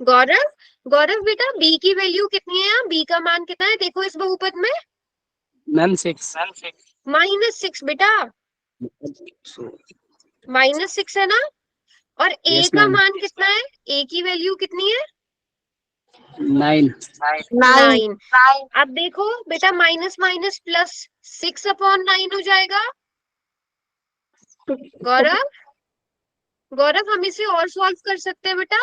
S1: गौरव। गौरव बेटा b की वैल्यू कितनी है? b का मान कितना है देखो इस बहुपद में?
S4: मैम 6।
S1: -6 बेटा, -6 है ना। और a
S4: यस
S1: का
S4: मैम।
S1: मान कितना है, a की वैल्यू कितनी है
S4: 9।
S1: 9। अब देखो बेटा, माइनस माइनस प्लस 6/9 हो जाएगा। गौरव, गौरव हम इसे और सॉल्व कर सकते हैं बेटा।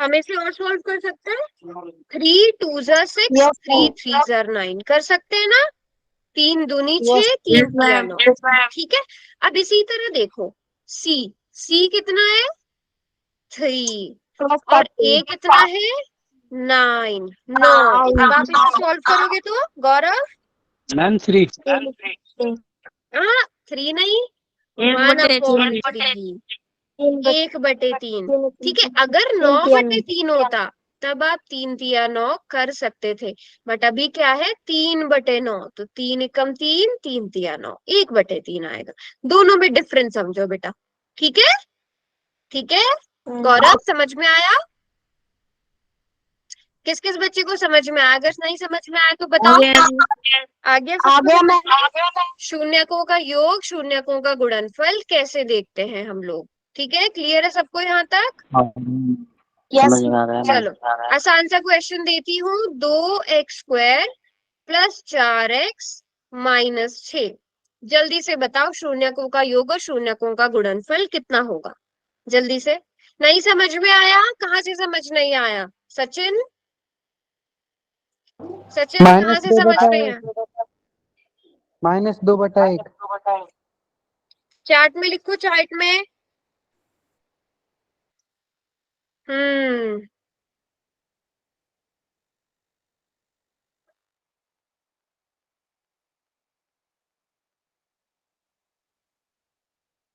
S1: हम इसे और सॉल्व कर सकते हैं। 3 2 ज़ा 6, 3 3 ज़ा 9 कर सकते हैं ना। 3 दूनी 6, 3 तिया 9। ठीक है। अब इसी तरह देखो, सी, सी कितना है 3 और ए कितना है 9 9। अब आप इसे सॉल्व करोगे तो गौरव,
S4: मैम 3।
S1: हाँ 3 नहीं, 1/3, 1/3। ठीक है, अगर 9/3 होता तब आप 3 तिया 9 कर सकते थे, बट अभी क्या है 3/9, तो 3 एकम 3, 3 तिया 9, 1/3 आएगा। दोनों में डिफरेंस समझो बेटा। ठीक है, ठीक है। गौरव समझ में आया? किस किस बच्चे को समझ में आया? अगर नहीं समझ में आया तो बताओ। आ गया सबको समझ? शून्यकों का योग, शून्यकों का गुणनफल कैसे देखते हैं हम लोग। ठीक है, क्लियर है सबको यहाँ तक?
S5: समझ में आ रहा है मैम।
S1: चलो आसान सा क्वेश्चन देती हूँ। 2x² + 4x - 6, जल्दी से बताओ शून्यकों का योग और शून्यकों का गुणनफल कितना होगा। जल्दी से। नहीं समझ में आया? कहाँ से समझ नहीं आया? सचिन, सचिन कहाँ से समझ नहीं आया?
S6: -2/1।
S1: चार्ट में लिखो, चार्ट में। हम्म,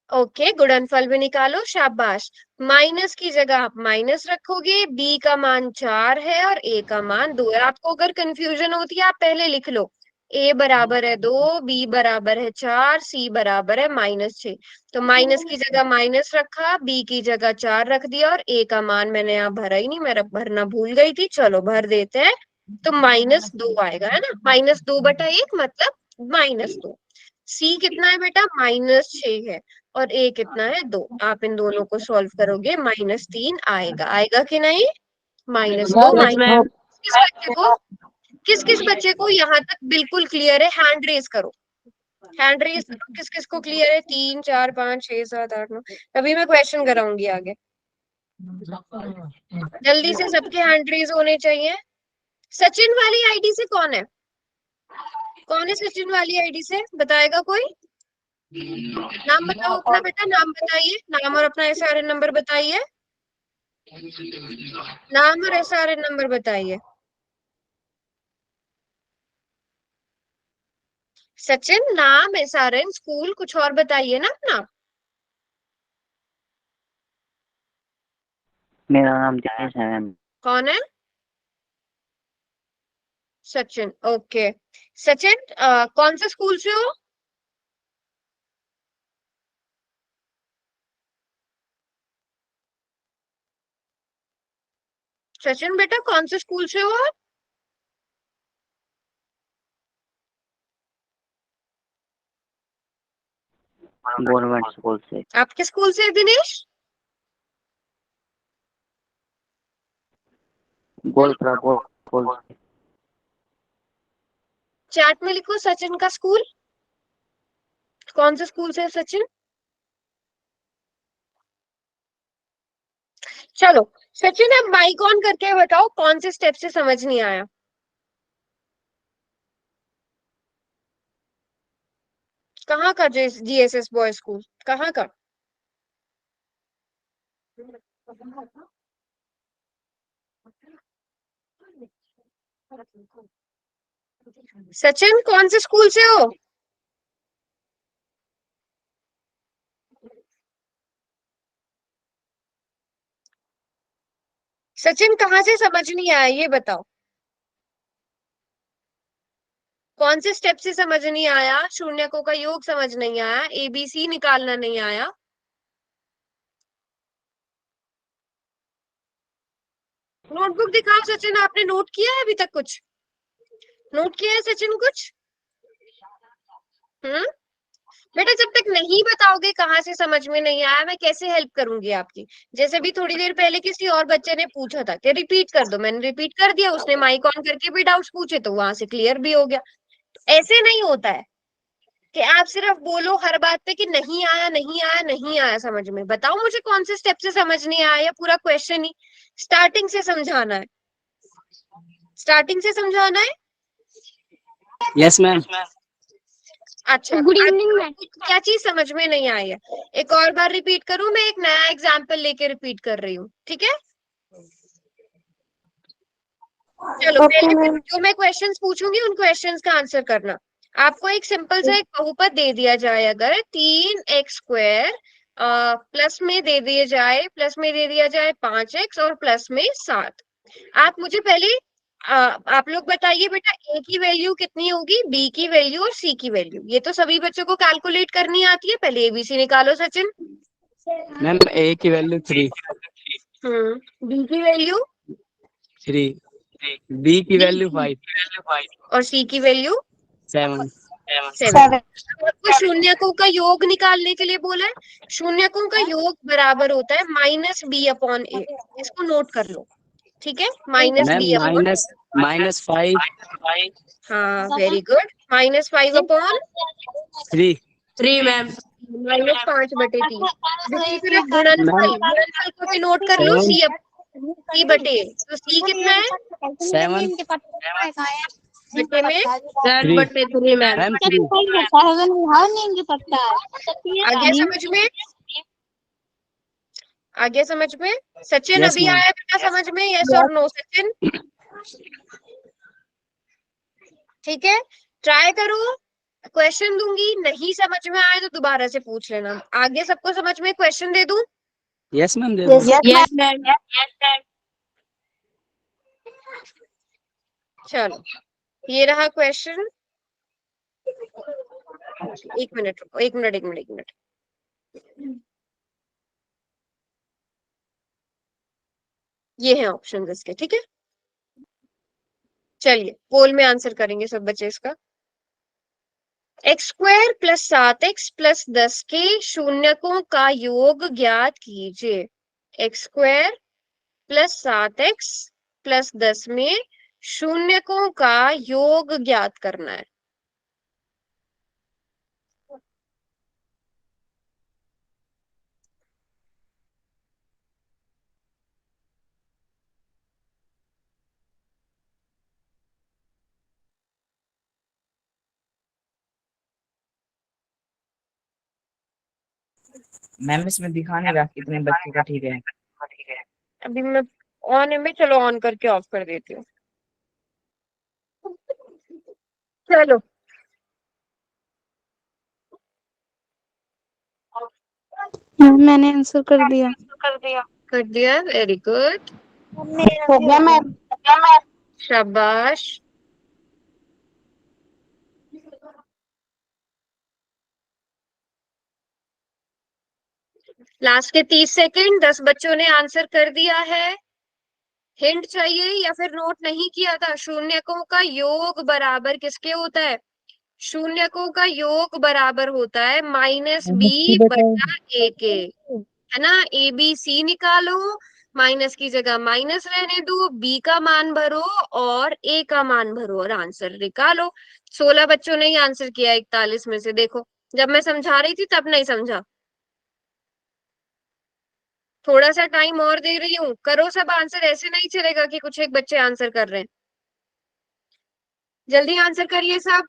S1: ओके, गुणनफल भी निकालो, शाबाश। माइनस की जगह आप माइनस रखोगे, b का मान 4 है और a का मान 2 है। आपको अगर कंफ्यूजन होती है आप पहले लिख लो, a बराबर है 2, b बराबर है 4, c बराबर है -6। तो माइनस की जगह माइनस रखा, b की जगह 4 रख दिया और a का मान मैंने यहाँ भरा ही नहीं, मेरा भरना भूल गई थी, चलो भर देते हैं। तो -2 आएगा, है ना। -2/1 मतलब -2। c कितना है बेटा, -6 है और a कितना है 2। आप इन दोनों को सॉल्व करोगे, -3 आएगा। आएगा कि नहीं? -2 किस बच्चे को, किस किस बच्चे को यहाँ तक बिल्कुल क्लियर है? हैंड रेज करो, हैंड रेज करो। किस किस को क्लियर है? 3 4 5 6 7 8 9। अभी मैं क्वेश्चन कराऊंगी आगे, जल्दी से सबके हैंड रेज होने चाहिए। सचिन वाली आईडी से कौन है? कौन है सचिन वाली आईडी से? बताएगा कोई? नाम बताओ अपना बेटा, नाम बताइए, नाम और अपना SRN नंबर बताइए। नाम और SRN नंबर बताइए। सचिन, नाम, SRN, स्कूल, कुछ और बताइए ना अपना।
S5: मेरा नाम दिनेश है मैम।
S1: कौन है? सचिन, ओके। सचिन कौन से स्कूल से हो? सचिन बेटा कौन से स्कूल से हो आप?
S5: गवर्नमेंट स्कूल से।
S1: आपके स्कूल से है दिनेश?
S5: गोलपरा स्कूल से।
S1: चैट में लिखो सचिन का स्कूल, कौन से स्कूल से है सचिन। चलो सचिन, अब माइक ऑन करके बताओ कौन से स्टेप से समझ नहीं आया। कहाँ का GSS बॉय स्कूल, कहाँ का? सचिन कौन से स्कूल से हो? सचिन कहाँ से समझ नहीं आया ये बताओ। कौन से स्टेप से समझ नहीं आया? शून्यकों का योग समझ नहीं आया, ABC निकालना नहीं आया। नोटबुक दिखाओ सचिन, आपने नोट किया है अभी तक कुछ? नोट किया है सचिन कुछ? बेटा जब तक नहीं बताओगे कहाँ से समझ में नहीं आया, मैं कैसे हेल्प करूंगी आपकी? जैसे भी थोड़ी देर पहले किसी और बच्चे ने पूछा था कि रिपीट कर दो, मैंने रिपीट कर दिया, उसने माइक ऑन करके भी डाउट्स पूछे तो वहां से क्लियर भी हो गया। ऐसे नहीं होता है कि आप सिर्फ बोलो हर बात पे कि नहीं आया नहीं आया नहीं आया समझ में। बताओ मुझे कौन से स्टेप से समझ नहीं आया, या पूरा क्वेश्चन ही स्टार्टिंग से समझाना है? स्टार्टिंग से समझाना है?
S6: Yes ma'am.
S1: अच्छा,
S2: गुड
S1: आज
S2: इवनिंग मैम।
S1: क्या चीज समझ में नहीं आई है? एक और बार रिपीट करूं? मैं एक नया एग्जाम्पल लेके रिपीट कर रही हूँ, ठीक है? चलो पहले जो मैं क्वेश्चंस पूछूंगी उन क्वेश्चंस का आंसर करना। आपको एक सिंपल सा एक बहुपद दे दिया जाए, अगर 3x² प्लस में दे दिए जाए, प्लस में दे दिया जाए 5x और प्लस में 7। आप मुझे पहले आप लोग बताइए बेटा, a की वैल्यू कितनी होगी, b की वैल्यू और c की वैल्यू? ये तो सभी बच्चों को कैलकुलेट करनी आती है। पहले एबीसी निकालो सचिन।
S6: मैम ए की वैल्यू 3,
S1: b की वैल्यू
S6: 3, बी की
S1: D
S6: वैल्यू 5,
S1: और c की वैल्यू
S6: 7।
S1: 7। आपको शून्यकों का योग निकालने के लिए बोला है। शून्यकों का योग बराबर होता है -b/a। इसको नोट कर लो, ठीक है?
S6: मैम
S1: -b/,
S6: -5,
S1: हाँ वेरी गुड, -5/3
S6: मैम।
S1: -5/3। दूसरी तरफ गुणनफल, गुणनफल को भी नोट कर लो, c बटे, तो c कितना है?
S6: 7
S1: बटे में
S6: 3 मैम।
S1: आ गया समझ में? आ गया समझ में? सचिन
S6: Yes,
S1: अभी
S6: ma'am.
S1: आया बेटा समझ में? यस और नो सचिन? ठीक है, ट्राई करो। क्वेश्चन दूंगी, नहीं समझ में आए तो दोबारा से पूछ लेना। आगे सबको समझ में क्वेश्चन दे दूं?
S6: यस मैम दे दो।
S2: Yes ma'am.
S1: चलो ये रहा क्वेश्चन। एक मिनट रुको, एक मिनट एक मिनट एक मिनट। ये है ऑप्शन इसके, ठीक है? चलिए पोल में आंसर करेंगे सब बच्चे इसका। x² + 7x + 10 के शून्यकों का योग ज्ञात कीजिए। x² + 7x + 10 में शून्यकों का योग ज्ञात करना है।
S3: मैम इसमें दिखा नहीं रहा कितने बच्चे का, ठीक है?
S1: अभी मैं ऑन है, मैं चलो ऑन करके ऑफ कर देती हूँ। चलो
S2: मैंने आंसर कर दिया।
S1: कर दिया, वेरी गुड,
S2: हो गया मैम।
S1: शाबाश। लास्ट के 30 सेकंड, 10 बच्चों ने आंसर कर दिया है। हिंट चाहिए या फिर नोट नहीं किया था? शून्यकों का योग बराबर किसके होता है? शून्यकों का योग बराबर होता है -b/a के, है ना? ABC निकालो, माइनस की जगह माइनस रहने दो, b का मान भरो और a का मान भरो और आंसर निकालो। 16 बच्चों ने ही आंसर किया 41 में से। देखो जब मैं समझा रही थी तब नहीं समझा, थोड़ा सा टाइम और दे रही हूँ, करो सब आंसर। ऐसे नहीं चलेगा कि कुछ एक बच्चे आंसर कर रहे हैं। जल्दी आंसर करिए सब।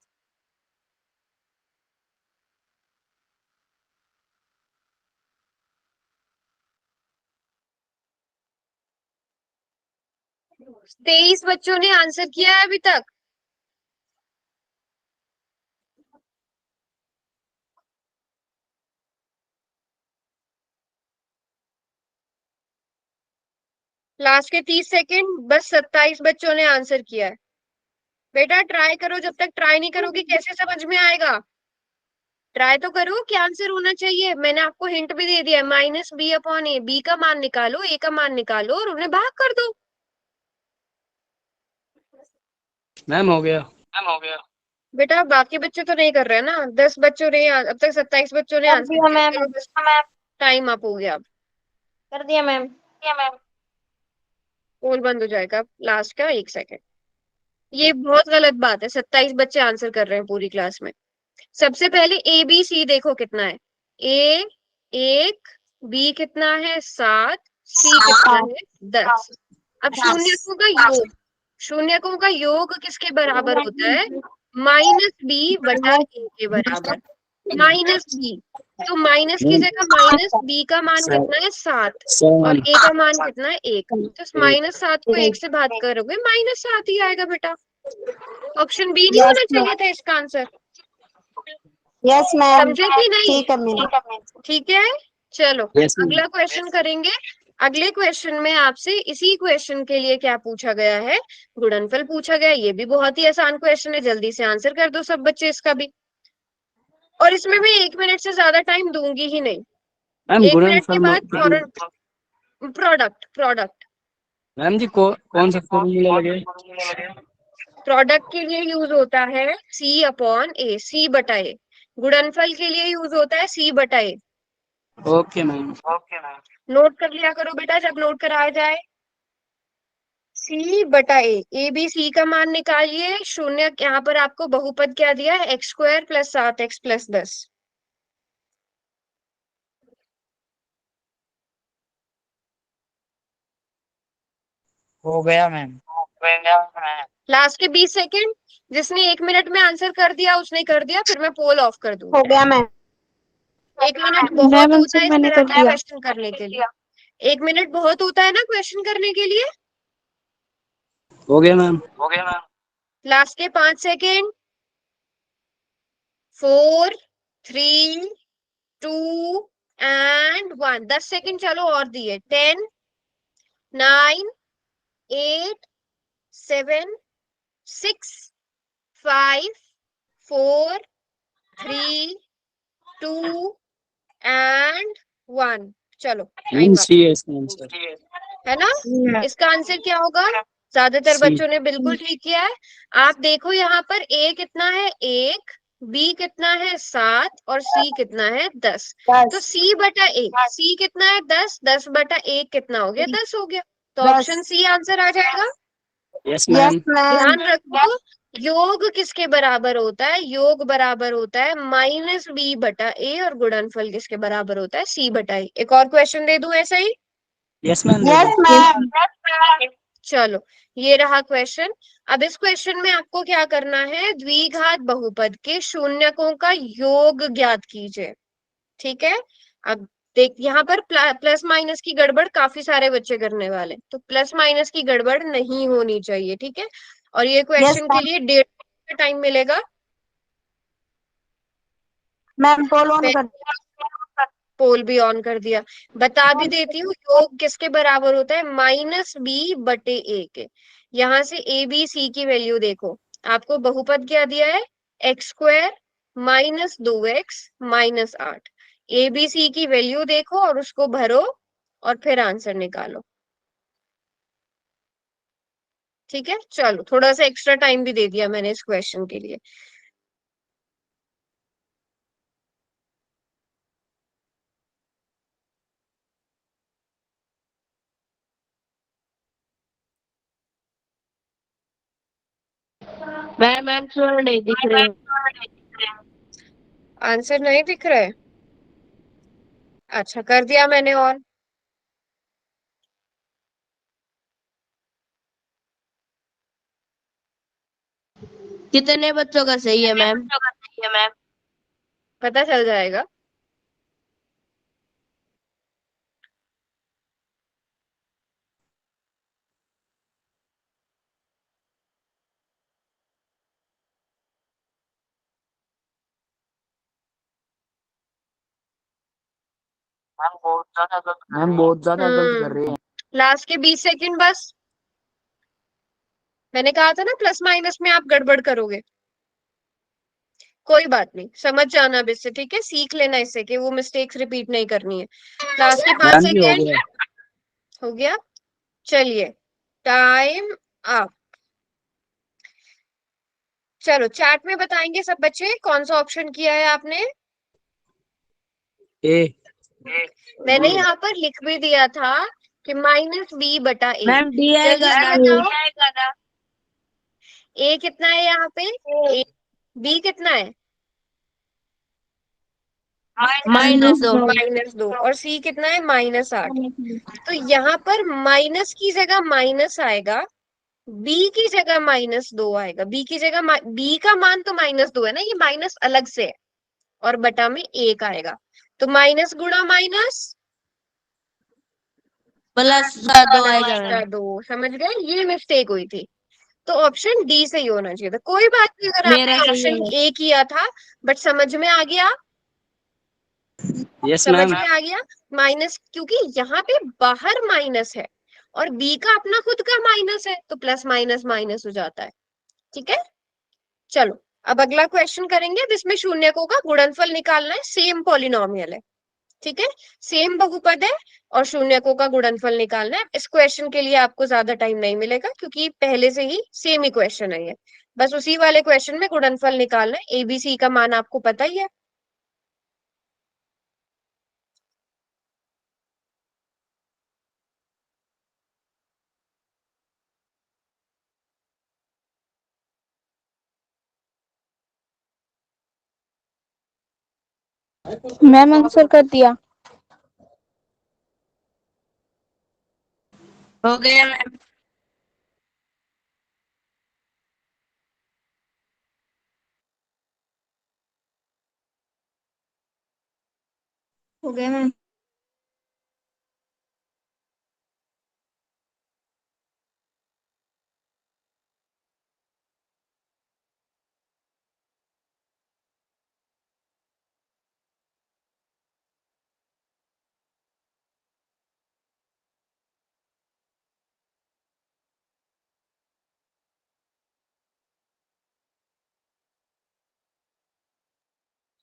S1: तेईस बच्चों ने आंसर किया है अभी तक। लास्ट के 30 सेकंड, बस 27 बच्चों ने आंसर किया है। बेटा ट्राई करो, जब तक ट्राई नहीं करोगे कैसे समझ में आएगा? ट्राई तो करो, क्या आंसर होना चाहिए। मैंने आपको हिंट भी दे दिया है, -b/a। b का मान निकालो, a का मान निकालो और उन्हें भाग कर दो।
S6: मैम हो गया।
S1: बेटा बाकी बच्चे तो नहीं कर रहे हैं ना, 10 बच्चों ने अब तक 27 बच्चों ने
S2: कर
S1: आंसर
S2: दिया
S1: दिया।
S2: मैम।
S1: चलो बस टाइम अप हो गया, अब
S2: कर दिया मैम।
S1: पोल बंद हो जाएगा लास्ट का 1 सेकंड। ये बहुत गलत बात है, 27 बच्चे आंसर कर रहे हैं पूरी क्लास में। सबसे पहले ए बी सी देखो कितना है। ए 1, बी कितना है 7, सी कितना है 10। अब शून्यकों का योग, शून्यकों का योग किसके बराबर होता है? -b बटा a के बराबर। -b, तो माइनस की जगह -b का मान कितना है 7 और
S6: 7
S1: a का मान कितना है 1, तो -7 को 1 से भाग करोगे -7 ही आएगा बेटा। ऑप्शन बी नहीं होना चाहिए था इसका आंसर।
S2: Yes ma'am.
S1: समझे कि नहीं?
S2: ठीक है मैम।
S1: ठीक है, चलो
S6: Yes, ma'am.
S1: अगला क्वेश्चन करेंगे। अगले क्वेश्चन में आपसे इसी क्वेश्चन के लिए क्या पूछा गया है? गुणनफल पूछा गया है। ये भी बहुत ही आसान क्वेश्चन है, जल्दी से आंसर कर दो सब बच्चे इसका भी। और इसमें मैं 1 मिनट से ज्यादा टाइम दूंगी ही नहीं।
S6: मैम
S1: 1 मिनट के
S6: गुणनफल
S1: बाद फौरन प्रोडक्ट
S6: मैम जी कौन सा फॉर्मूला लगे?
S1: प्रोडक्ट के लिए यूज होता है C/A, C बटा ए। गुणनफल के लिए यूज होता है C बटा ए।
S6: Okay ma'am.
S1: नोट कर लिया करो बेटा जब नोट कराया जाए। C बटा ए बी सी का मान निकालिए। शून्य यहाँ पर आपको बहुपद क्या दिया है? x² + 7x + 10।
S3: हो गया मैम।
S1: लास्ट के 20 सेकंड। जिसने 1 मिनट में आंसर कर दिया उसने कर दिया, फिर मैं पोल ऑफ कर दूंगी।
S2: हो गया मैम।
S1: 1 मिनट बहुत होता है इस तरह के क्वेश्चन करने के लिए। 1 मिनट बहुत होता है ना क्वेश्चन करने के लिए।
S6: हो गया मैम।
S1: लास्ट के 5 सेकंड। 4, 3, 2 एंड 1। 10 सेकंड चलो और दिए। 10, 9, 8, 7, 6, 5, 4, 3, 2 एंड 1। चलो टाइम
S6: मैम
S1: अप।
S6: सी है इसका आंसर।
S1: है ना? इसका आंसर क्या होगा? ज्यादातर
S6: सी।
S1: बच्चों ने बिल्कुल ठीक किया है। आप देखो यहाँ पर ए कितना है 1, बी कितना है 7 और सी कितना है 10। तो सी बटा 1, सी कितना है 10, 10 बटा 1 कितना हो गया? 10 हो गया। तो
S2: 10।
S1: ऑप्शन सी आंसर आ जाएगा।
S6: Yes ma'am.
S1: ध्यान रखो, योग किसके बराबर होता है? योग बराबर होता है -b बटा ए और गुणनफल किसके बराबर होता है? c बटा ए। एक और क्वेश्चन दे दूं ऐसा ही?
S6: Yes ma'am.
S2: Yes ma'am.
S1: चलो ये रहा क्वेश्चन। अब इस क्वेश्चन में आपको क्या करना है? द्विघात बहुपद के शून्यकों का योग ज्ञात कीजिए। ठीक है, अब देख यहाँ पर प्लस माइनस की गड़बड़ काफी सारे बच्चे करने वाले, तो प्लस माइनस की गड़बड़ नहीं होनी चाहिए। ठीक है, और ये क्वेश्चन के लिए 1.5 का टाइम मिलेगा।
S2: मैम पोल ऑन कर।
S1: पोल भी ऑन कर दिया। बता भी देती हूँ योग किसके बराबर होता है? -b बटे a के। यहाँ से a b c की वैल्यू देखो। आपको बहुपद क्या दिया है? x² - 2x - 8। a b c की वैल्यू देखो और उसको भरो और फिर आंसर निकालो। ठीक है, चलो थोड़ा सा एक्स्ट्रा टाइम भी दे दिया मैंने इस क्वेश्चन के लिए।
S2: मैम आंसर नहीं दिख रहे।
S1: आंसर नहीं दिख रहा है? अच्छा कर दिया मैंने ऑन।
S2: कितने बच्चों का सही है मैम?
S1: पता चल जाएगा।
S3: मैम बहुत ज्यादा गलत कर रहे हैं।
S1: लास्ट के 20 सेकंड बस। मैंने कहा था ना प्लस माइनस में आप गड़बड़ करोगे। कोई बात नहीं, समझ जाना अब इससे। ठीक है, सीख लेना इससे कि वो मिस्टेक्स रिपीट नहीं करनी है। लास्ट के 5
S6: मैम जी हो
S1: सेकंड।
S6: गया।
S1: हो गया, चलिए टाइम अप। चलो चैट में बताएंगे सब बच्चे कौन सा ऑप्शन किया है आपने।
S6: ए।
S1: मैंने यहाँ पर लिख भी दिया था कि -b/a।
S2: मैम डी
S1: जल्दी
S2: आएगा
S1: से
S2: ना।
S1: बताओ a कितना है यहाँ पे, b कितना है
S2: -2।
S1: -2 और c कितना है -8। तो यहाँ पर माइनस की जगह माइनस आएगा, b की जगह -2 आएगा। b की जगह b का मान तो -2 है ना, ये माइनस अलग से है और बटा में 1 आएगा। तो माइनस गुणा माइनस
S2: +2 आएगा मैम।
S1: 2। समझ गए, ये मिस्टेक हुई थी। तो ऑप्शन डी सही होना चाहिए था। कोई बात नहीं अगर
S2: मेरा
S1: आपने
S2: सही
S1: ऑप्शन
S2: है।
S1: ए किया था, बट समझ में आ गया,
S6: यस
S1: समझ
S6: मैम।
S1: में आ गया। माइनस क्योंकि यहाँ पे बाहर माइनस है और बी का अपना खुद का माइनस है, तो प्लस माइनस माइनस हो जाता है। ठीक है, चलो अब अगला क्वेश्चन करेंगे जिसमें शून्यकों का गुणनफल निकालना है। सेम पॉलिनोमियल है, ठीक है, सेम बहुपद है और शून्यकों का गुणनफल निकालना है। इस क्वेश्चन के लिए आपको ज्यादा टाइम नहीं मिलेगा क्योंकि पहले से ही सेम ही क्वेश्चन है ये। बस उसी वाले क्वेश्चन में गुणनफल निकालना है। एबीसी का मान आपको पता ही है।
S2: मैम आंसर कर दिया। हो गया मैम। हो गया मैम।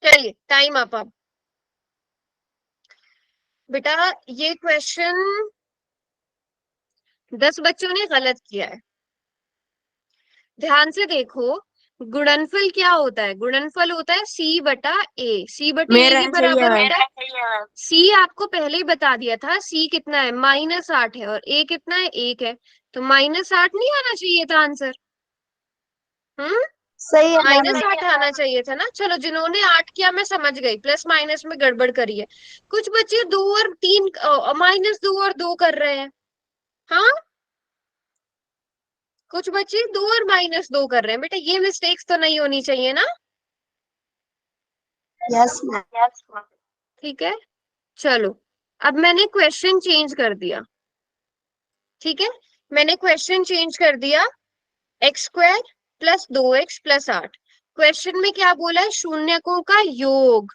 S1: चलिए टाइम अप। अब बेटा ये क्वेश्चन 10 बच्चों ने गलत किया है। ध्यान से देखो, गुणनफल क्या होता है, गुणनफल होता है c/a। c/a
S2: मेरा
S1: के
S2: सही है
S1: बराबर
S2: मैम।
S1: होता है, c आपको पहले ही बता दिया था, c कितना है -8 है और a कितना है 1 है। तो -8 नहीं आना चाहिए था आंसर, हम्म,
S2: सही है मैम।
S1: -8 आना चाहिए था ना। चलो जिन्होंने 8 किया मैं समझ गई, प्लस माइनस में गड़बड़ करी है। कुछ बच्चे 2 और 3 -2 और 2 कर रहे हैं। हाँ, कुछ बच्चे 2 और -2 कर रहे हैं। बेटा ये मिस्टेक्स तो नहीं होनी चाहिए ना।
S2: Yes ma'am.
S1: ठीक है, चलो अब मैंने क्वेश्चन चेंज कर दिया। ठीक है, मैंने क्वेश्चन चेंज कर दिया। x² + 2x + 8। क्वेश्चन में क्या बोला है, शून्यकों का योग,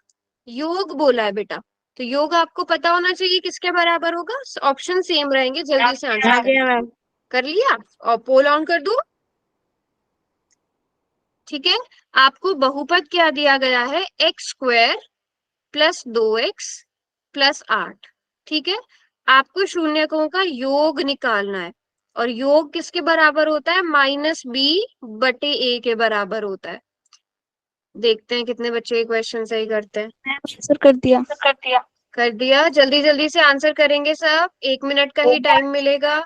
S1: योग बोला है बेटा। तो योग आपको पता होना चाहिए किसके बराबर होगा। ऑप्शन सेम रहेंगे, जल्दी से आंसर
S2: आ
S1: करें।
S2: गया मैम।
S1: कर लिया और पोल ऑन कर दो। ठीक है, आपको बहुपद क्या दिया गया है, x² + 2x + 8। ठीक है, आपको शून्यकों का योग निकालना है और योग किसके बराबर होता है, -b/a के बराबर होता है। देखते हैं कितने बच्चे क्वेश्चन सही करते हैं।
S2: आंसर कर दिया।
S1: कर दिया, जल्दी जल्दी से आंसर करेंगे सब, 1 मिनट का ही टाइम मिलेगा।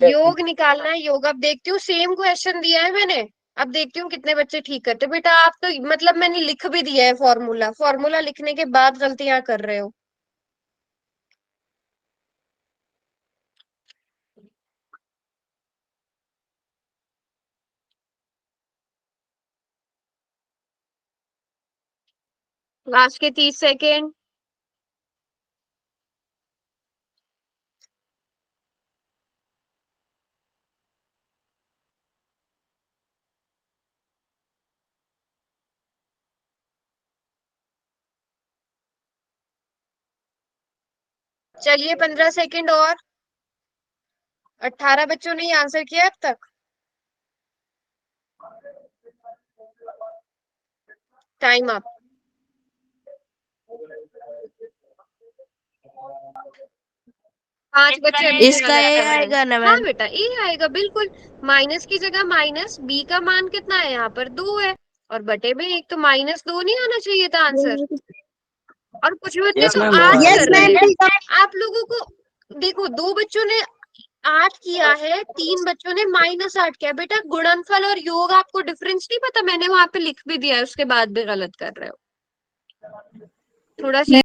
S1: योग निकालना है, योग। अब देखती हूँ, सेम क्वेश्चन दिया है मैंने, अब देखती हूँ कितने बच्चे ठीक करते। बेटा आप तो मतलब मैंने लिख भी दिया है फॉर्मूला, फॉर्मूला लिखने के बाद गलतियां कर रहे हो। लास्ट के 30 सेकेंड। चलिए 15 सेकेंड और। 18 बच्चों ने आंसर किया अब तक। Time up. 5 बच्चे अभी भी
S2: इसका
S1: गलत
S2: ए
S1: कर रहे हैं।
S2: आएगा ना
S1: हाँ
S2: मैम?
S1: बेटा ए आएगा बिल्कुल। माइनस की जगह माइनस, बी का मान कितना है यहाँ पर 2 है, और बटे में 1, तो -2 नहीं आना चाहिए था आंसर। और कुछ बच्चे
S6: यस
S1: तो
S6: मैम
S1: 8
S2: यस
S1: कर रहे
S2: मैम,
S1: हैं। आप लोगों को देखो, 2 बच्चों ने 8 किया है, 3 बच्चों ने -8 किया। बेटा गुणनफल और योग आपको डिफरेंस नहीं पता? मैंने वहां पे लिख भी दिया है, उसके बाद भी गलत कर रहे हो। थोड़ा सी